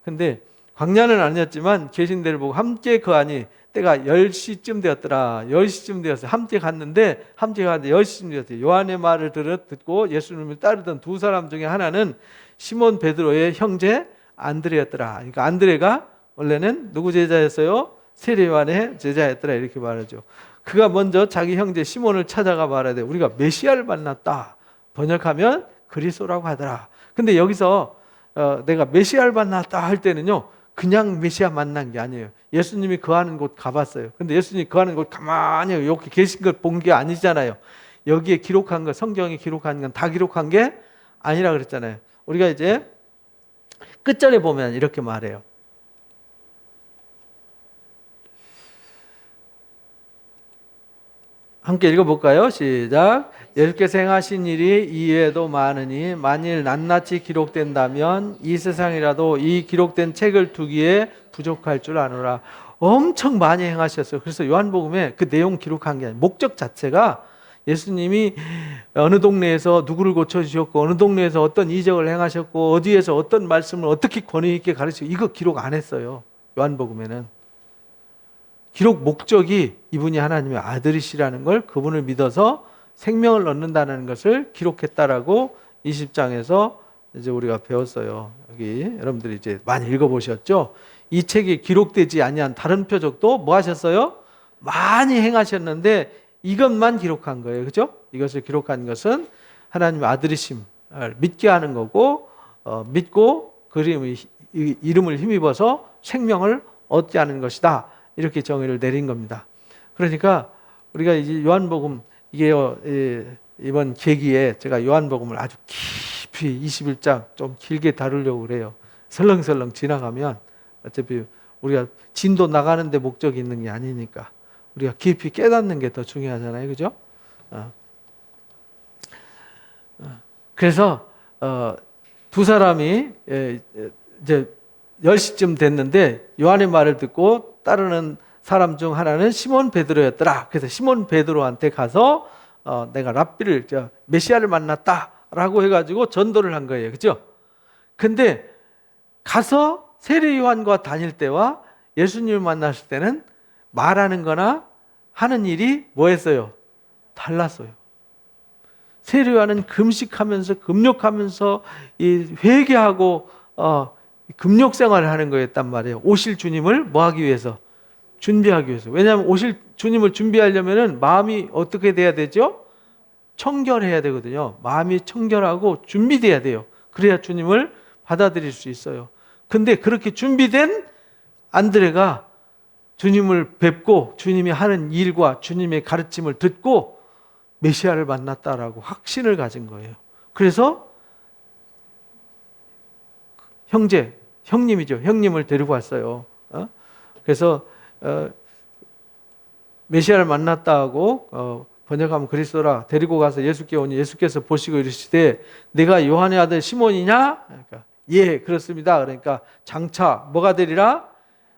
근데 광야는 아니었지만 계신 데를 보고 함께 거하니 때가 10시쯤 되었더라. 10시쯤 되었어요. 함께 갔는데 10시쯤 되었어요. 요한의 말을 듣고 예수님을 따르던 두 사람 중에 하나는 시몬 베드로의 형제 안드레였더라. 그러니까 안드레가 원래는 누구 제자였어요? 세례요한의 제자였더라 이렇게 말하죠. 그가 먼저 자기 형제 시몬을 찾아가 말하되 우리가 메시아를 만났다. 번역하면 그리스도라고 하더라. 근데 여기서 내가 메시아를 만났다 할 때는요. 그냥 메시아 만난 게 아니에요. 예수님이 거하는 곳 가봤어요. 근데 예수님이 거하는 곳 가만히 여기 계신 걸 본 게 아니잖아요. 여기에 기록한 거, 성경이 기록한 건 다 기록한 게 아니라 그랬잖아요. 우리가 이제 끝절에 보면 이렇게 말해요. 함께 읽어볼까요? 시작. 예수께서 행하신 일이 이외에도 많으니 만일 낱낱이 기록된다면 이 세상이라도 이 기록된 책을 두기에 부족할 줄 아노라. 엄청 많이 행하셨어요. 그래서 요한복음에 그 내용 기록한 게 아니에요. 목적 자체가 예수님이 어느 동네에서 누구를 고쳐주셨고 어느 동네에서 어떤 이적을 행하셨고 어디에서 어떤 말씀을 어떻게 권위 있게 가르치고 이거 기록 안 했어요. 요한복음에는. 기록 목적이 이분이 하나님의 아들이시라는 걸, 그분을 믿어서 생명을 얻는다는 것을 기록했다라고 20장에서 이제 우리가 배웠어요. 여기 여러분들이 이제 많이 읽어보셨죠? 이 책에 기록되지 아니한 다른 표적도 뭐 하셨어요? 많이 행하셨는데 이것만 기록한 거예요. 그죠? 이것을 기록한 것은 하나님의 아들이심을 믿게 하는 거고, 믿고 그 이름을 힘입어서 생명을 얻게 하는 것이다. 이렇게 정의를 내린 겁니다. 그러니까 우리가 이제 요한복음, 이게요, 이번 계기에 제가 요한복음을 아주 깊이 21장 좀 길게 다루려고 그래요. 설렁설렁 지나가면 어차피 우리가 진도 나가는데 목적이 있는 게 아니니까 우리가 깊이 깨닫는 게 더 중요하잖아요. 그죠? 그래서 두 사람이 이제 10시쯤 됐는데 요한의 말을 듣고 따르는 사람 중 하나는 시몬 베드로였더라. 그래서 시몬 베드로한테 가서 내가 랍비를, 메시아를 만났다라고 해가지고 전도를 한 거예요. 그죠? 근데 가서 세례 요한과 다닐 때와 예수님을 만났을 때는 말하는 거나 하는 일이 뭐였어요? 달랐어요. 세례 요한은 금식하면서 금욕하면서 회개하고 금욕 생활을 하는 거였단 말이에요. 오실 주님을 뭐 하기 위해서? 준비하기 위해서. 왜냐하면 오실 주님을 준비하려면은 마음이 어떻게 돼야 되죠? 청결해야 되거든요. 마음이 청결하고 준비돼야 돼요. 그래야 주님을 받아들일 수 있어요. 근데 그렇게 준비된 안드레가 주님을 뵙고 주님이 하는 일과 주님의 가르침을 듣고 메시아를 만났다라고 확신을 가진 거예요. 그래서 형님이죠. 형님을 데리고 왔어요. 그래서 메시아를 만났다고 번역하면 그리스도라 데리고 가서 예수께 오니 예수께서 보시고 이르시되 내가 요한의 아들 시몬이냐? 그러니까 예, 그렇습니다. 그러니까 장차 뭐가 되리라?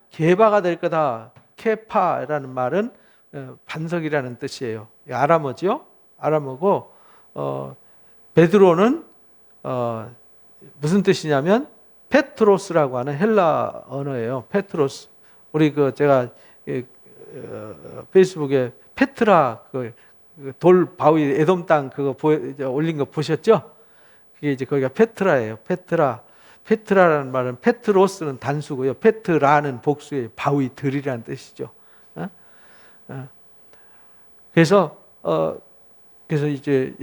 게바가 될 거다. 케파라는 말은 반석이라는 뜻이에요. 아람어죠. 아람어고 베드로는 무슨 뜻이냐면 페트로스라고 하는 헬라 언어예요. 페트로스. 우리 제가 페이스북에 페트라 돌 바위 에돔 땅 그거 올린 거 보셨죠? 그게 이제 거기가 페트라예요. 페트라라는 말은 페트로스는 단수고요. 페트라는 복수의 바위들이라는 뜻이죠. 그래서 이제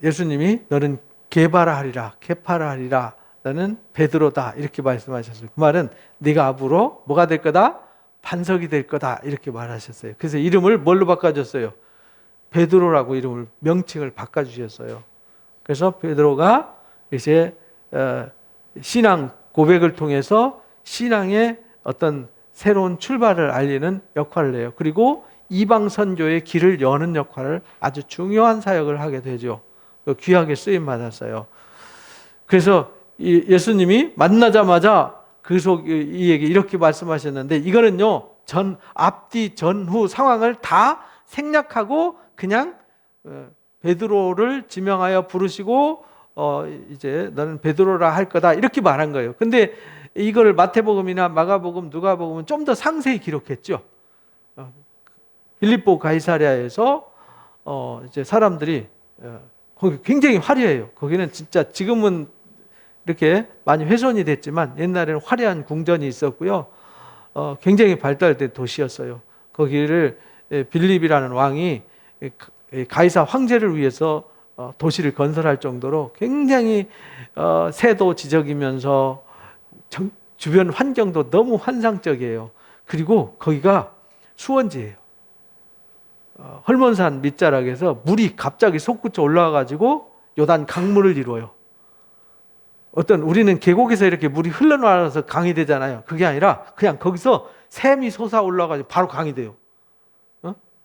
예수님이 너는 게바라 하리라, 케파라 하리라, 너는 베드로다 이렇게 말씀하셨어요. 그 말은 네가 앞으로 뭐가 될 거다? 반석이 될 거다 이렇게 말하셨어요. 그래서 이름을 뭘로 바꿔줬어요? 베드로라고 이름을 명칭을 바꿔주셨어요. 그래서 베드로가 이제 신앙 고백을 통해서 신앙의 어떤 새로운 출발을 알리는 역할을 해요. 그리고 이방 선교의 길을 여는 역할을 아주 중요한 사역을 하게 되죠. 귀하게 쓰임 받았어요. 그래서 예수님이 만나자마자 이에게 이렇게 말씀하셨는데 이거는요 앞뒤 전후 상황을 다 생략하고 그냥 베드로를 지명하여 부르시고 이제 너는 베드로라 할 거다 이렇게 말한 거예요. 근데 이거를 마태복음이나 마가복음, 누가복음은 좀 더 상세히 기록했죠. 빌립보 가이사랴에서 이제 사람들이 거기 굉장히 화려해요. 거기는 진짜 지금은 이렇게 많이 훼손이 됐지만 옛날에는 화려한 궁전이 있었고요. 굉장히 발달된 도시였어요. 거기를 빌립이라는 왕이 가이사 황제를 위해서 도시를 건설할 정도로 굉장히 새도 지적이면서 주변 환경도 너무 환상적이에요. 그리고 거기가 수원지예요. 헐몬산 밑자락에서 물이 갑자기 솟구쳐 올라와가지고 요단 강물을 이루어요. 우리는 계곡에서 이렇게 물이 흘러나와서 강이 되잖아요. 그게 아니라 그냥 거기서 샘이 솟아 올라와가지고 바로 강이 돼요.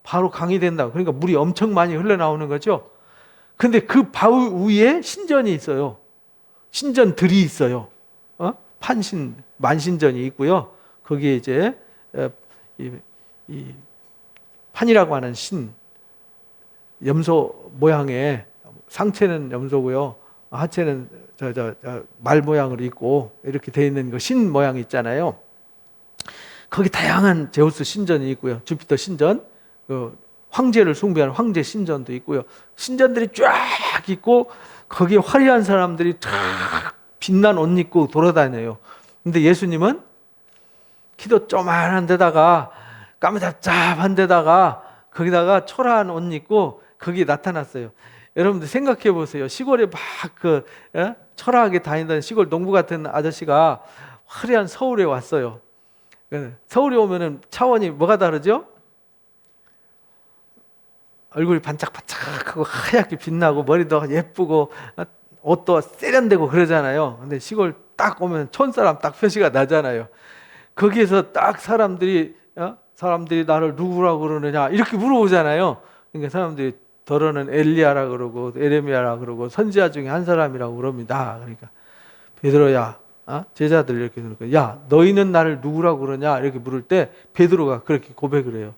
바로 강이 된다. 그러니까 물이 엄청 많이 흘러나오는 거죠. 근데 그 바위 위에 신전이 있어요. 신전들이 있어요. 판신, 만신전이 있고요. 거기에 이제 이 판이라고 하는 신, 염소 모양의, 상체는 염소고요, 하체는 말 모양으로 있고 이렇게 되어 있는 그 신 모양이 있잖아요. 거기 다양한 제우스 신전이 있고요, 주피터 신전, 그 황제를 숭배하는 황제 신전도 있고요. 신전들이 쫙 있고 거기에 화려한 사람들이 쫙 빛난 옷 입고 돌아다녀요. 근데 예수님은 키도 조만한 데다가 까무잡잡한 데다가 거기다가 초라한 옷 입고 거기에 나타났어요. 여러분들 생각해 보세요. 시골에 막 초라하게 다니던 시골 농부 같은 아저씨가 화려한 서울에 왔어요. 서울에 오면은 차원이 뭐가 다르죠? 얼굴이 반짝반짝하고 하얗게 빛나고 머리도 예쁘고 옷도 세련되고 그러잖아요. 근데 시골 딱 오면 촌사람 딱 표시가 나잖아요. 거기에서 딱 사람들이 나를 누구라고 그러느냐 이렇게 물어보잖아요. 그러니까 사람들이 더러는 엘리야라 그러고 에레미야라 그러고 선지자 중에 한 사람이라고 그럽니다. 그러니까 베드로야, 제자들 이렇게 그러니까 야 너희는 나를 누구라고 그러냐 이렇게 물을 때 베드로가 그렇게 고백을 해요.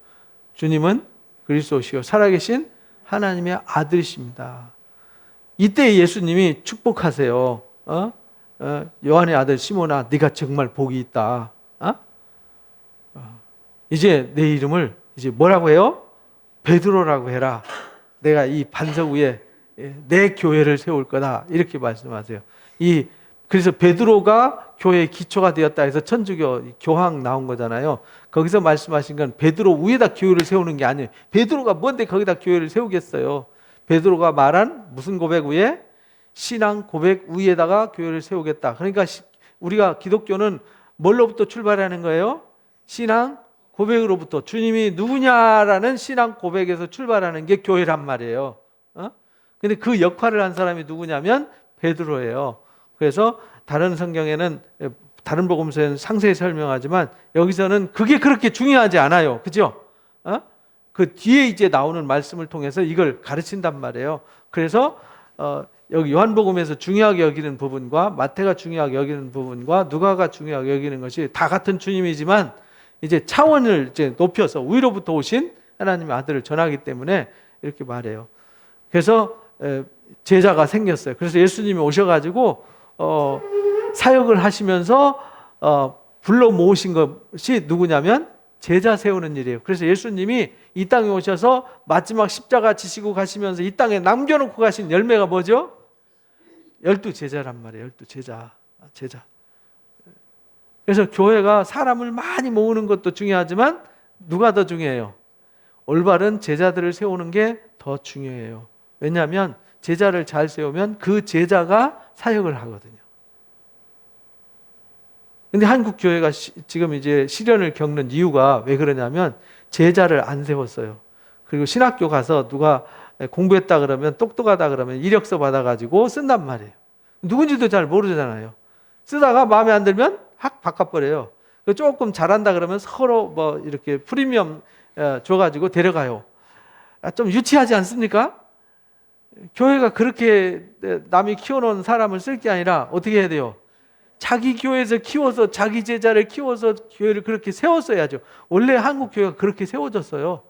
주님은 그리스도시요 살아계신 하나님의 아들이십니다. 이때 예수님이 축복하세요. 요한의 아들 시몬아, 네가 정말 복이 있다. 이제 내 이름을 이제 뭐라고 해요? 베드로라고 해라. 내가 이 반석 위에 내 교회를 세울 거다. 이렇게 말씀하세요. 그래서 베드로가 교회의 기초가 되었다 해서 천주교 교황 나온 거잖아요. 거기서 말씀하신 건 베드로 위에다 교회를 세우는 게 아니에요. 베드로가 뭔데 거기다 교회를 세우겠어요. 베드로가 말한 무슨 고백 위에? 신앙 고백 위에다가 교회를 세우겠다. 그러니까 우리가 기독교는 뭘로부터 출발하는 거예요? 신앙 고백으로부터. 주님이 누구냐라는 신앙 고백에서 출발하는 게 교회란 말이에요. 근데 그 역할을 한 사람이 누구냐면 베드로예요. 그래서 다른 성경에는, 다른 복음서에는 상세히 설명하지만 여기서는 그게 그렇게 중요하지 않아요. 그죠? 그 뒤에 이제 나오는 말씀을 통해서 이걸 가르친단 말이에요. 그래서 여기 요한복음에서 중요하게 여기는 부분과 마태가 중요하게 여기는 부분과 누가가 중요하게 여기는 것이 다 같은 주님이지만 이제 차원을 이제 높여서 위로부터 오신 하나님의 아들을 전하기 때문에 이렇게 말해요. 그래서 제자가 생겼어요. 그래서 예수님이 오셔가지고 사역을 하시면서 불러 모으신 것이 누구냐면 제자 세우는 일이에요. 그래서 예수님이 이 땅에 오셔서 마지막 십자가 지시고 가시면서 이 땅에 남겨놓고 가신 열매가 뭐죠? 12제자란 말이에요. 12제자. 제자. 그래서 교회가 사람을 많이 모으는 것도 중요하지만 누가 더 중요해요? 올바른 제자들을 세우는 게 더 중요해요. 왜냐하면 제자를 잘 세우면 그 제자가 사역을 하거든요. 근데 한국 교회가 지금 이제 시련을 겪는 이유가 왜 그러냐면 제자를 안 세웠어요. 그리고 신학교 가서 누가 공부했다 그러면 똑똑하다 그러면 이력서 받아가지고 쓴단 말이에요. 누군지도 잘 모르잖아요. 쓰다가 마음에 안 들면 확 바꿔버려요. 조금 잘한다 그러면 서로 뭐 이렇게 프리미엄 줘가지고 데려가요. 좀 유치하지 않습니까? 교회가 그렇게 남이 키워놓은 사람을 쓸 게 아니라 어떻게 해야 돼요? 자기 교회에서 키워서 자기 제자를 키워서 교회를 그렇게 세웠어야죠. 원래 한국 교회가 그렇게 세워졌어요.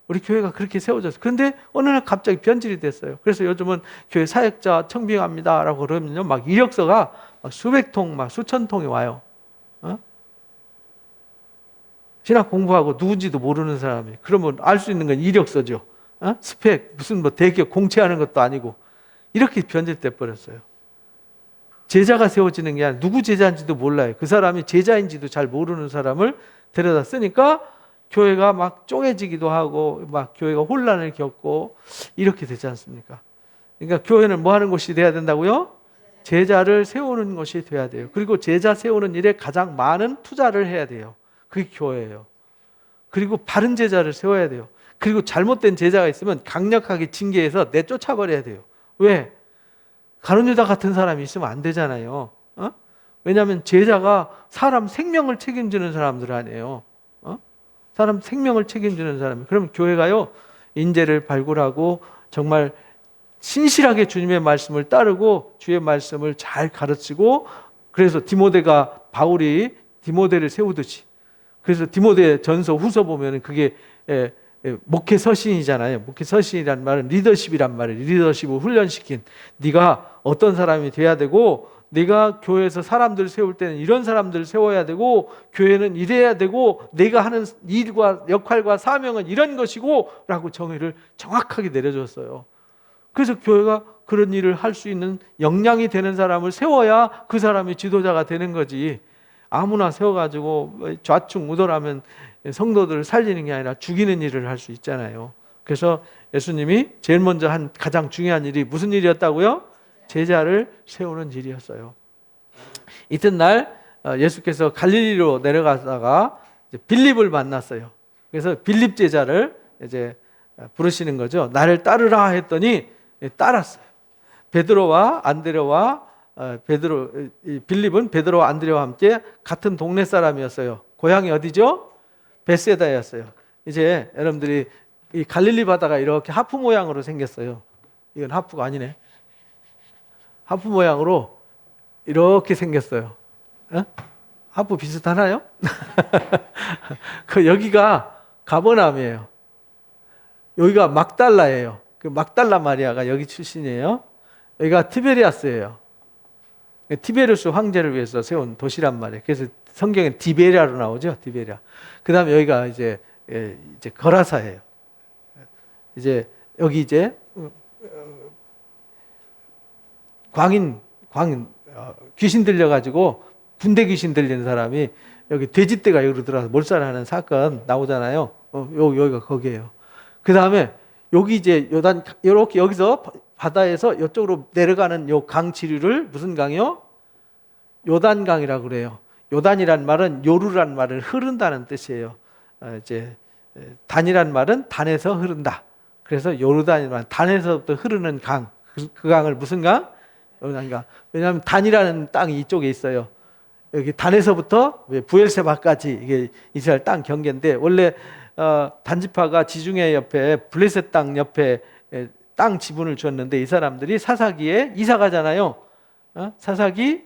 우리 교회가 그렇게 세워졌어요. 그런데 어느 날 갑자기 변질이 됐어요. 그래서 요즘은 교회 사역자 청빙합니다라고 그러면요, 막 이력서가 막 수백 통, 막 수천 통이 와요. 신학 공부하고 누군지도 모르는 사람이. 그러면 알 수 있는 건 이력서죠. 스펙, 무슨 뭐 대기업 공채하는 것도 아니고. 이렇게 변질돼 버렸어요. 제자가 세워지는 게 아니라 누구 제자인지도 몰라요. 그 사람이 제자인지도 잘 모르는 사람을 데려다 쓰니까 교회가 막 쪼개지기도 하고 막 교회가 혼란을 겪고 이렇게 되지 않습니까? 그러니까 교회는 뭐 하는 곳이 돼야 된다고요? 제자를 세우는 것이 돼야 돼요. 그리고 제자 세우는 일에 가장 많은 투자를 해야 돼요. 그게 교회예요. 그리고 바른 제자를 세워야 돼요. 그리고 잘못된 제자가 있으면 강력하게 징계해서 내쫓아버려야 돼요. 왜? 가룟 유다 같은 사람이 있으면 안 되잖아요. 왜냐하면 제자가 사람 생명을 책임지는 사람들 아니에요. 사람 생명을 책임지는 사람이. 그럼 교회가요, 인재를 발굴하고 정말 신실하게 주님의 말씀을 따르고 주의 말씀을 잘 가르치고, 그래서 바울이 디모데를 세우듯이. 그래서 디모데 전서 후서 보면은 그게 목회 서신이잖아요. 목회 서신이란 말은 리더십이란 말이에요. 리더십을 훈련시킨, 네가 어떤 사람이 돼야 되고, 네가 교회에서 사람들 세울 때는 이런 사람들을 세워야 되고, 교회는 이래야 되고, 내가 하는 일과 역할과 사명은 이런 것이고 라고 정의를 정확하게 내려줬어요. 그래서 교회가 그런 일을 할 수 있는 역량이 되는 사람을 세워야 그 사람이 지도자가 되는 거지, 아무나 세워가지고 좌충우돌하면 성도들을 살리는 게 아니라 죽이는 일을 할 수 있잖아요. 그래서 예수님이 제일 먼저 한 가장 중요한 일이 무슨 일이었다고요? 제자를 세우는 일이었어요. 이튿날 예수께서 갈릴리로 내려가다가 빌립을 만났어요. 그래서 빌립 제자를 이제 부르시는 거죠. 나를 따르라 했더니 따랐어요. 베드로와 안드레와 빌립은 베드로와 안드레와 함께 같은 동네 사람이었어요. 고향이 어디죠? 벳세다였어요. 이제 여러분들이 이 갈릴리 바다가 이렇게 하프 모양으로 생겼어요. 이건 하프가 아니네. 하프 모양으로 이렇게 생겼어요. 하프 비슷하나요? 그 여기가 가버나움이에요. 여기가 막달라예요. 그 막달라 마리아가 여기 출신이에요. 여기가 티베리아스예요. 티베리우스 황제를 위해서 세운 도시란 말이에요. 그래서 성경에 디베리아로 나오죠. 디베리아. 그 다음에 여기가 이제 거라사예요. 이제 여기 이제 광인 귀신 들려가지고 군대 귀신 들린 사람이 여기 돼지떼가 여기로 들어와서 몰살하는 사건 나오잖아요. 여기가 거기에요. 그 다음에 여기 이제 요단, 이렇게 여기서 바다에서 이쪽으로 내려가는 요 강 지류를 무슨 강이요? 요단강이라고 그래요. 요단이란 말은 요르란 말을 흐른다는 뜻이에요. 이제 단이란 말은 단에서 흐른다. 그래서 요르단이란 말, 단에서부터 흐르는 강. 그 강을 무슨 강? 요단강. 왜냐하면 단이라는 땅이 이쪽에 있어요. 여기 단에서부터 부엘세바까지 이게 이스라엘 땅 경계인데, 원래 단지파가 지중해 옆에 블레셋 땅 옆에 땅 지분을 줬는데 이 사람들이 사사기에 이사 가잖아요. 사사기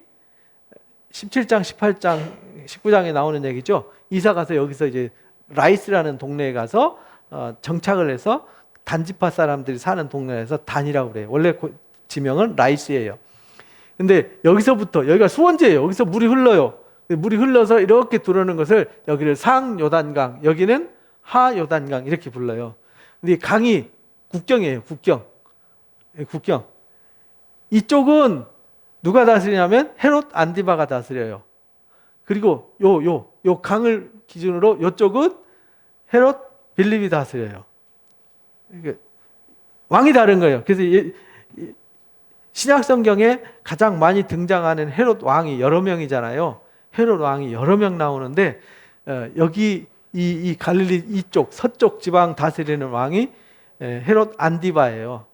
17장, 18장, 19장에 나오는 얘기죠. 이사 가서 여기서 이제 라이스라는 동네에 가서 정착을 해서 단지파 사람들이 사는 동네에서 단이라고 그래요. 원래 지명은 라이스예요. 근데 여기서부터, 여기가 수원지예요. 여기서 물이 흘러요. 물이 흘러서 이렇게 들어오는 것을 여기를 상요단강, 여기는 하요단강 이렇게 불러요. 근데 강이 국경이에요. 국경. 이쪽은 누가 다스리냐면 헤롯 안디바가 다스려요. 그리고 요 강을 기준으로 이쪽은 헤롯 빌립이 다스려요. 왕이 다른 거예요. 그래서 신약 성경에 가장 많이 등장하는 헤롯 왕이 여러 명이잖아요. 헤롯 왕이 여러 명 나오는데 여기 이 갈릴리 이쪽 서쪽 지방 다스리는 왕이 헤롯 안디바예요.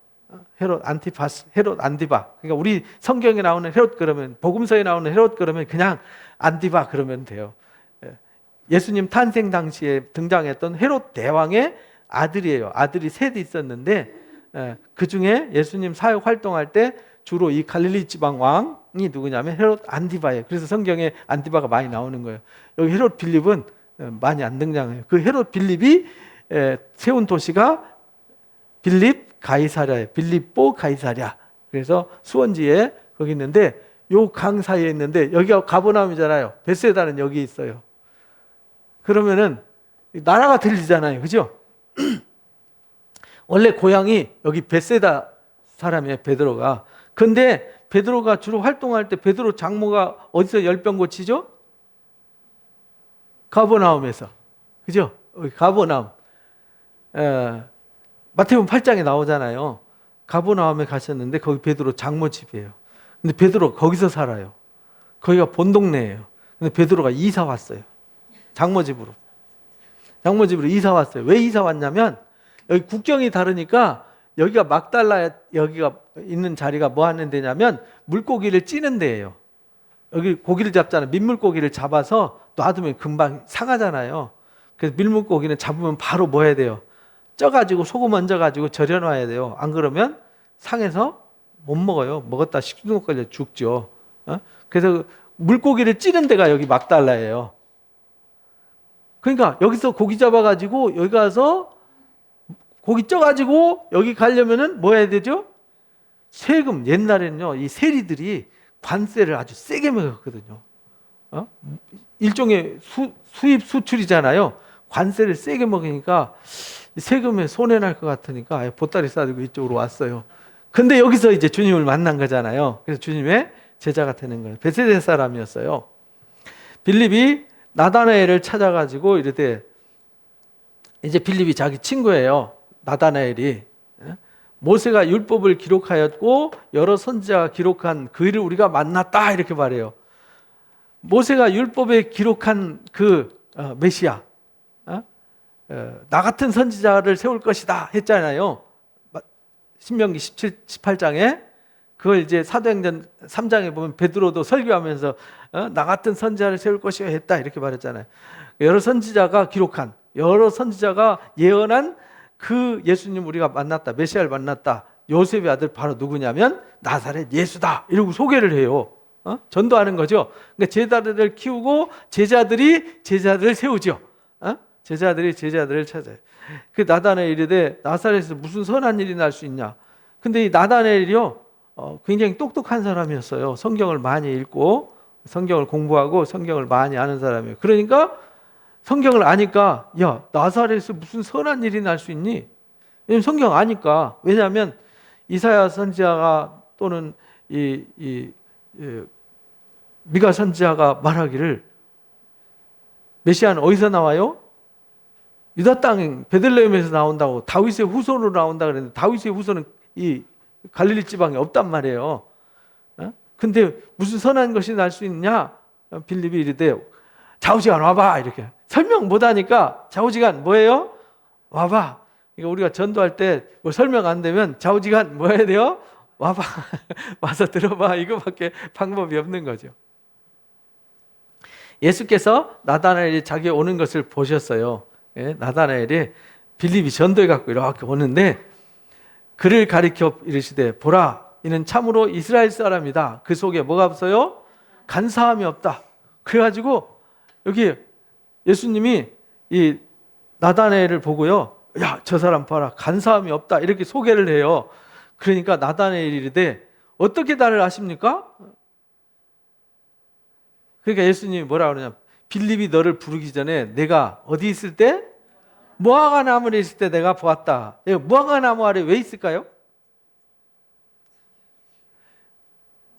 헤롯 안디바. 그러니까 우리 성경에 나오는 헤롯 그러면, 복음서에 나오는 헤롯 그러면 그냥 안디바 그러면 돼요. 예수님 탄생 당시에 등장했던 헤롯 대왕의 아들이에요. 아들이 셋이 있었는데 그 중에 예수님 사역 활동할 때 주로 이 갈릴리 지방 왕이 누구냐면 헤롯 안디바예요. 그래서 성경에 안디바가 많이 나오는 거예요. 여기 헤롯 빌립은 많이 안 등장해요. 그 헤롯 빌립이 세운 도시가 빌립 가이사랴예요. 빌립보 가이사랴. 그래서 수원지에 거기 있는데 요 강 사이에 있는데 여기가 가버나움이잖아요. 벳세다는 여기 있어요. 그러면은 나라가 들리잖아요. 그죠? 원래 고향이 여기 벳세다 사람이에요. 베드로가. 근데 베드로가 주로 활동할 때 베드로 장모가 어디서 열병 고치죠? 가버나움에서. 그죠? 가버나움. 마태복음 8장에 나오잖아요. 가버나움에 가셨는데 거기 베드로 장모 집이에요. 근데 베드로 거기서 살아요. 거기가 본 동네예요. 근데 베드로가 이사 왔어요. 장모 집으로 이사 왔어요. 왜 이사 왔냐면 여기 국경이 다르니까 여기가 막달라, 여기가 있는 자리가 뭐 하는 데냐면 물고기를 찌는 데예요. 여기 고기를 잡잖아요. 민물고기를 잡아서 놔두면 금방 상하잖아요. 그래서 민물고기는 잡으면 바로 뭐 해야 돼요? 쪄가지고 소금 얹어가지고 절여놔야 돼요. 안 그러면 상해서 못 먹어요. 먹었다 식중독 걸려 죽죠. 그래서 물고기를 찌는 데가 여기 막달라예요. 그러니까 여기서 고기 잡아가지고 여기 가서 고기 쪄가지고 여기 가려면은 뭐 해야 되죠? 세금. 옛날에는요, 이 세리들이 관세를 아주 세게 매겼거든요. 일종의 수입 수출이잖아요. 관세를 세게 먹으니까 세금에 손해 날 것 같으니까 보따리 싸들고 이쪽으로 왔어요. 근데 여기서 이제 주님을 만난 거잖아요. 그래서 주님의 제자가 되는 거예요. 베세다 사람이었어요. 빌립이 나다나엘을 찾아가지고 이르되, 이제 빌립이 자기 친구예요. 나다나엘이 모세가 율법을 기록하였고 여러 선지자가 기록한 그 일을 우리가 만났다, 이렇게 말해요. 모세가 율법에 기록한 그 메시아, 나 같은 선지자를 세울 것이다 했잖아요. 신명기 17, 18장에. 그걸 이제 사도행전 3장에 보면 베드로도 설교하면서 나 같은 선지자를 세울 것이야 했다, 이렇게 말했잖아요. 여러 선지자가 기록한, 여러 선지자가 예언한 그 예수님 우리가 만났다, 메시아를 만났다. 요셉의 아들 바로 누구냐면 나사렛 예수다, 이러고 소개를 해요. 전도하는 거죠. 그러니까 제자들을 키우고 제자들이 제자들을 세우죠. 제자들이 제자들을 찾아요. 그 나다나엘이 이르되 나사렛에서 무슨 선한 일이 날 수 있냐. 근데 이 나다나엘이요, 굉장히 똑똑한 사람이었어요. 성경을 많이 읽고 성경을 공부하고 성경을 많이 아는 사람이에요. 그러니까 성경을 아니까, 야, 나사렛에서 무슨 선한 일이 날 수 있니? 왜냐면 성경 아니까. 왜냐하면 이사야 선지자가 또는 미가 선지자가 말하기를 메시아는 어디서 나와요? 유다 땅 베들레헴에서 나온다고, 다윗의 후손으로 나온다 그랬는데 다윗의 후손은 이 갈릴리 지방에 없단 말이에요. 근데 무슨 선한 것이 날 수 있냐? 빌립이 이르되 좌우지간 와봐, 이렇게 설명 못하니까 좌우지간 뭐예요? 와봐. 그러니까 우리가 전도할 때 뭐 설명 안 되면 좌우지간 뭐 해야 돼요? 와봐. 와서 들어봐. 이거밖에 방법이 없는 거죠. 예수께서 나다나엘이 자기 오는 것을 보셨어요. 나다나엘이 빌립이 전도해 갖고 이렇게 오는데 그를 가리켜 이르시되 보라, 이는 참으로 이스라엘 사람이다. 그 속에 뭐가 없어요? 간사함이 없다. 그래가지고 여기 예수님이 이 나다나엘을 보고요, 야, 저 사람 봐라, 간사함이 없다, 이렇게 소개를 해요. 그러니까 나다나엘이 이르되 어떻게 나를 아십니까? 그러니까 예수님이 뭐라 그러냐, 빌립이 너를 부르기 전에 내가 어디 있을 때? 무화과 나무에 있을 때 내가 보았다. 무화과 나무 아래 왜 있을까요?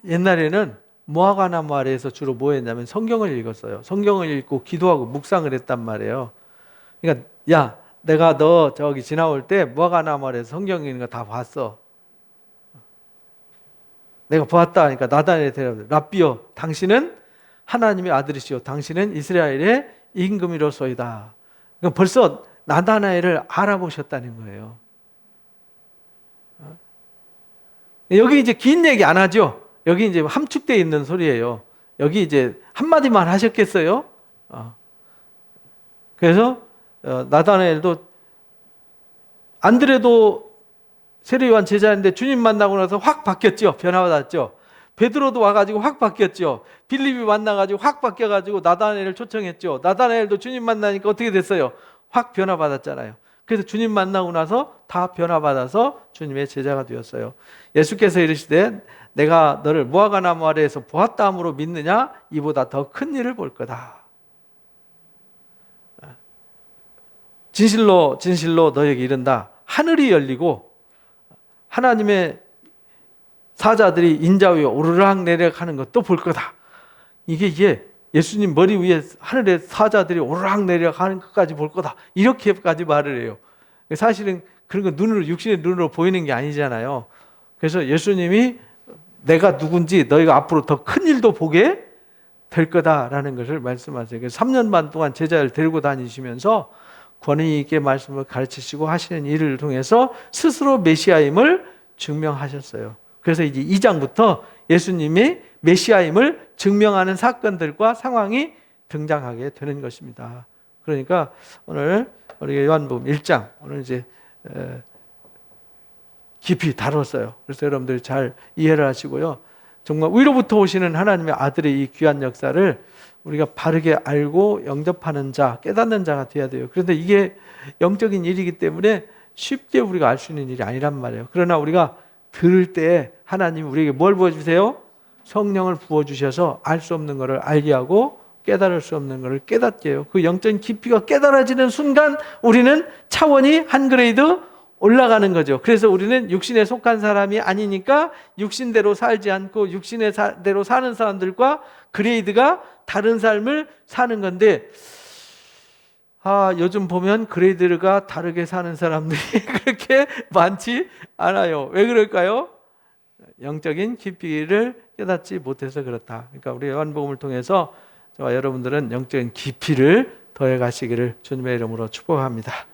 옛날에는 무화과 나무 아래에서 주로 뭐 했냐면 성경을 읽었어요. 성경을 읽고 기도하고 묵상을 했단 말이에요. 그러니까 야, 내가 너 저기 지나올 때 무화과 나무 아래에서 성경 읽는 거 다 봤어. 내가 보았다 하니까 나다나엘이 대답해, 랍비여, 당신은 하나님의 아들이시오, 당신은 이스라엘의 임금이로소이다. 그러니까 벌써 나다나엘을 알아보셨다는 거예요. 여기 이제 긴 얘기 안 하죠. 여기 이제 함축되어 있는 소리예요. 여기 이제 한마디만 하셨겠어요? 그래서 나다나엘도 안드레도 세례요한 제자인데 주님 만나고 나서 확 바뀌었죠. 변화받았죠. 베드로도 와가지고 확 바뀌었죠. 빌립이 만나가지고 확 바뀌어가지고 나다나엘을 초청했죠. 나다나엘도 주님 만나니까 어떻게 됐어요? 확 변화받았잖아요. 그래서 주님 만나고 나서 다 변화받아서 주님의 제자가 되었어요. 예수께서 이르시되 내가 너를 무화과 나무 아래에서 보았다 함으로 믿느냐? 이보다 더 큰 일을 볼 거다. 진실로 진실로 너에게 이른다. 하늘이 열리고 하나님의 사자들이 인자 위에 오르락 내리락 하는 것도 볼 거다. 이게 예수님 머리 위에 하늘의 사자들이 오르락 내리락 하는 것까지 볼 거다. 이렇게까지 말을 해요. 사실은 그런 거 눈으로, 육신의 눈으로 보이는 게 아니잖아요. 그래서 예수님이 내가 누군지 너희가 앞으로 더 큰 일도 보게 될 거다라는 것을 말씀하세요. 그래서 3년 반 동안 제자를 데리고 다니시면서 권위 있게 말씀을 가르치시고 하시는 일을 통해서 스스로 메시아임을 증명하셨어요. 그래서 이제 2장부터 예수님이 메시아임을 증명하는 사건들과 상황이 등장하게 되는 것입니다. 그러니까 오늘 우리 요한복음 1장 오늘 이제 깊이 다뤘어요. 그래서 여러분들이 잘 이해를 하시고요. 정말 위로부터 오시는 하나님의 아들의 이 귀한 역사를 우리가 바르게 알고 영접하는 자, 깨닫는 자가 돼야 돼요. 그런데 이게 영적인 일이기 때문에 쉽게 우리가 알 수 있는 일이 아니란 말이에요. 그러나 우리가 들을 때 하나님이 우리에게 뭘 부어주세요? 성령을 부어주셔서 알 수 없는 것을 알게 하고 깨달을 수 없는 것을 깨닫게 해요. 그 영적인 깊이가 깨달아지는 순간 우리는 차원이 한 그레이드 올라가는 거죠. 그래서 우리는 육신에 속한 사람이 아니니까 육신대로 살지 않고 육신대로 사는 사람들과 그레이드가 다른 삶을 사는 건데, 요즘 보면 그레이드가 다르게 사는 사람들이 그렇게 많지 않아요. 왜 그럴까요? 영적인 깊이를 깨닫지 못해서 그렇다. 그러니까 우리 요한복음을 통해서 저와 여러분들은 영적인 깊이를 더해 가시기를 주님의 이름으로 축복합니다.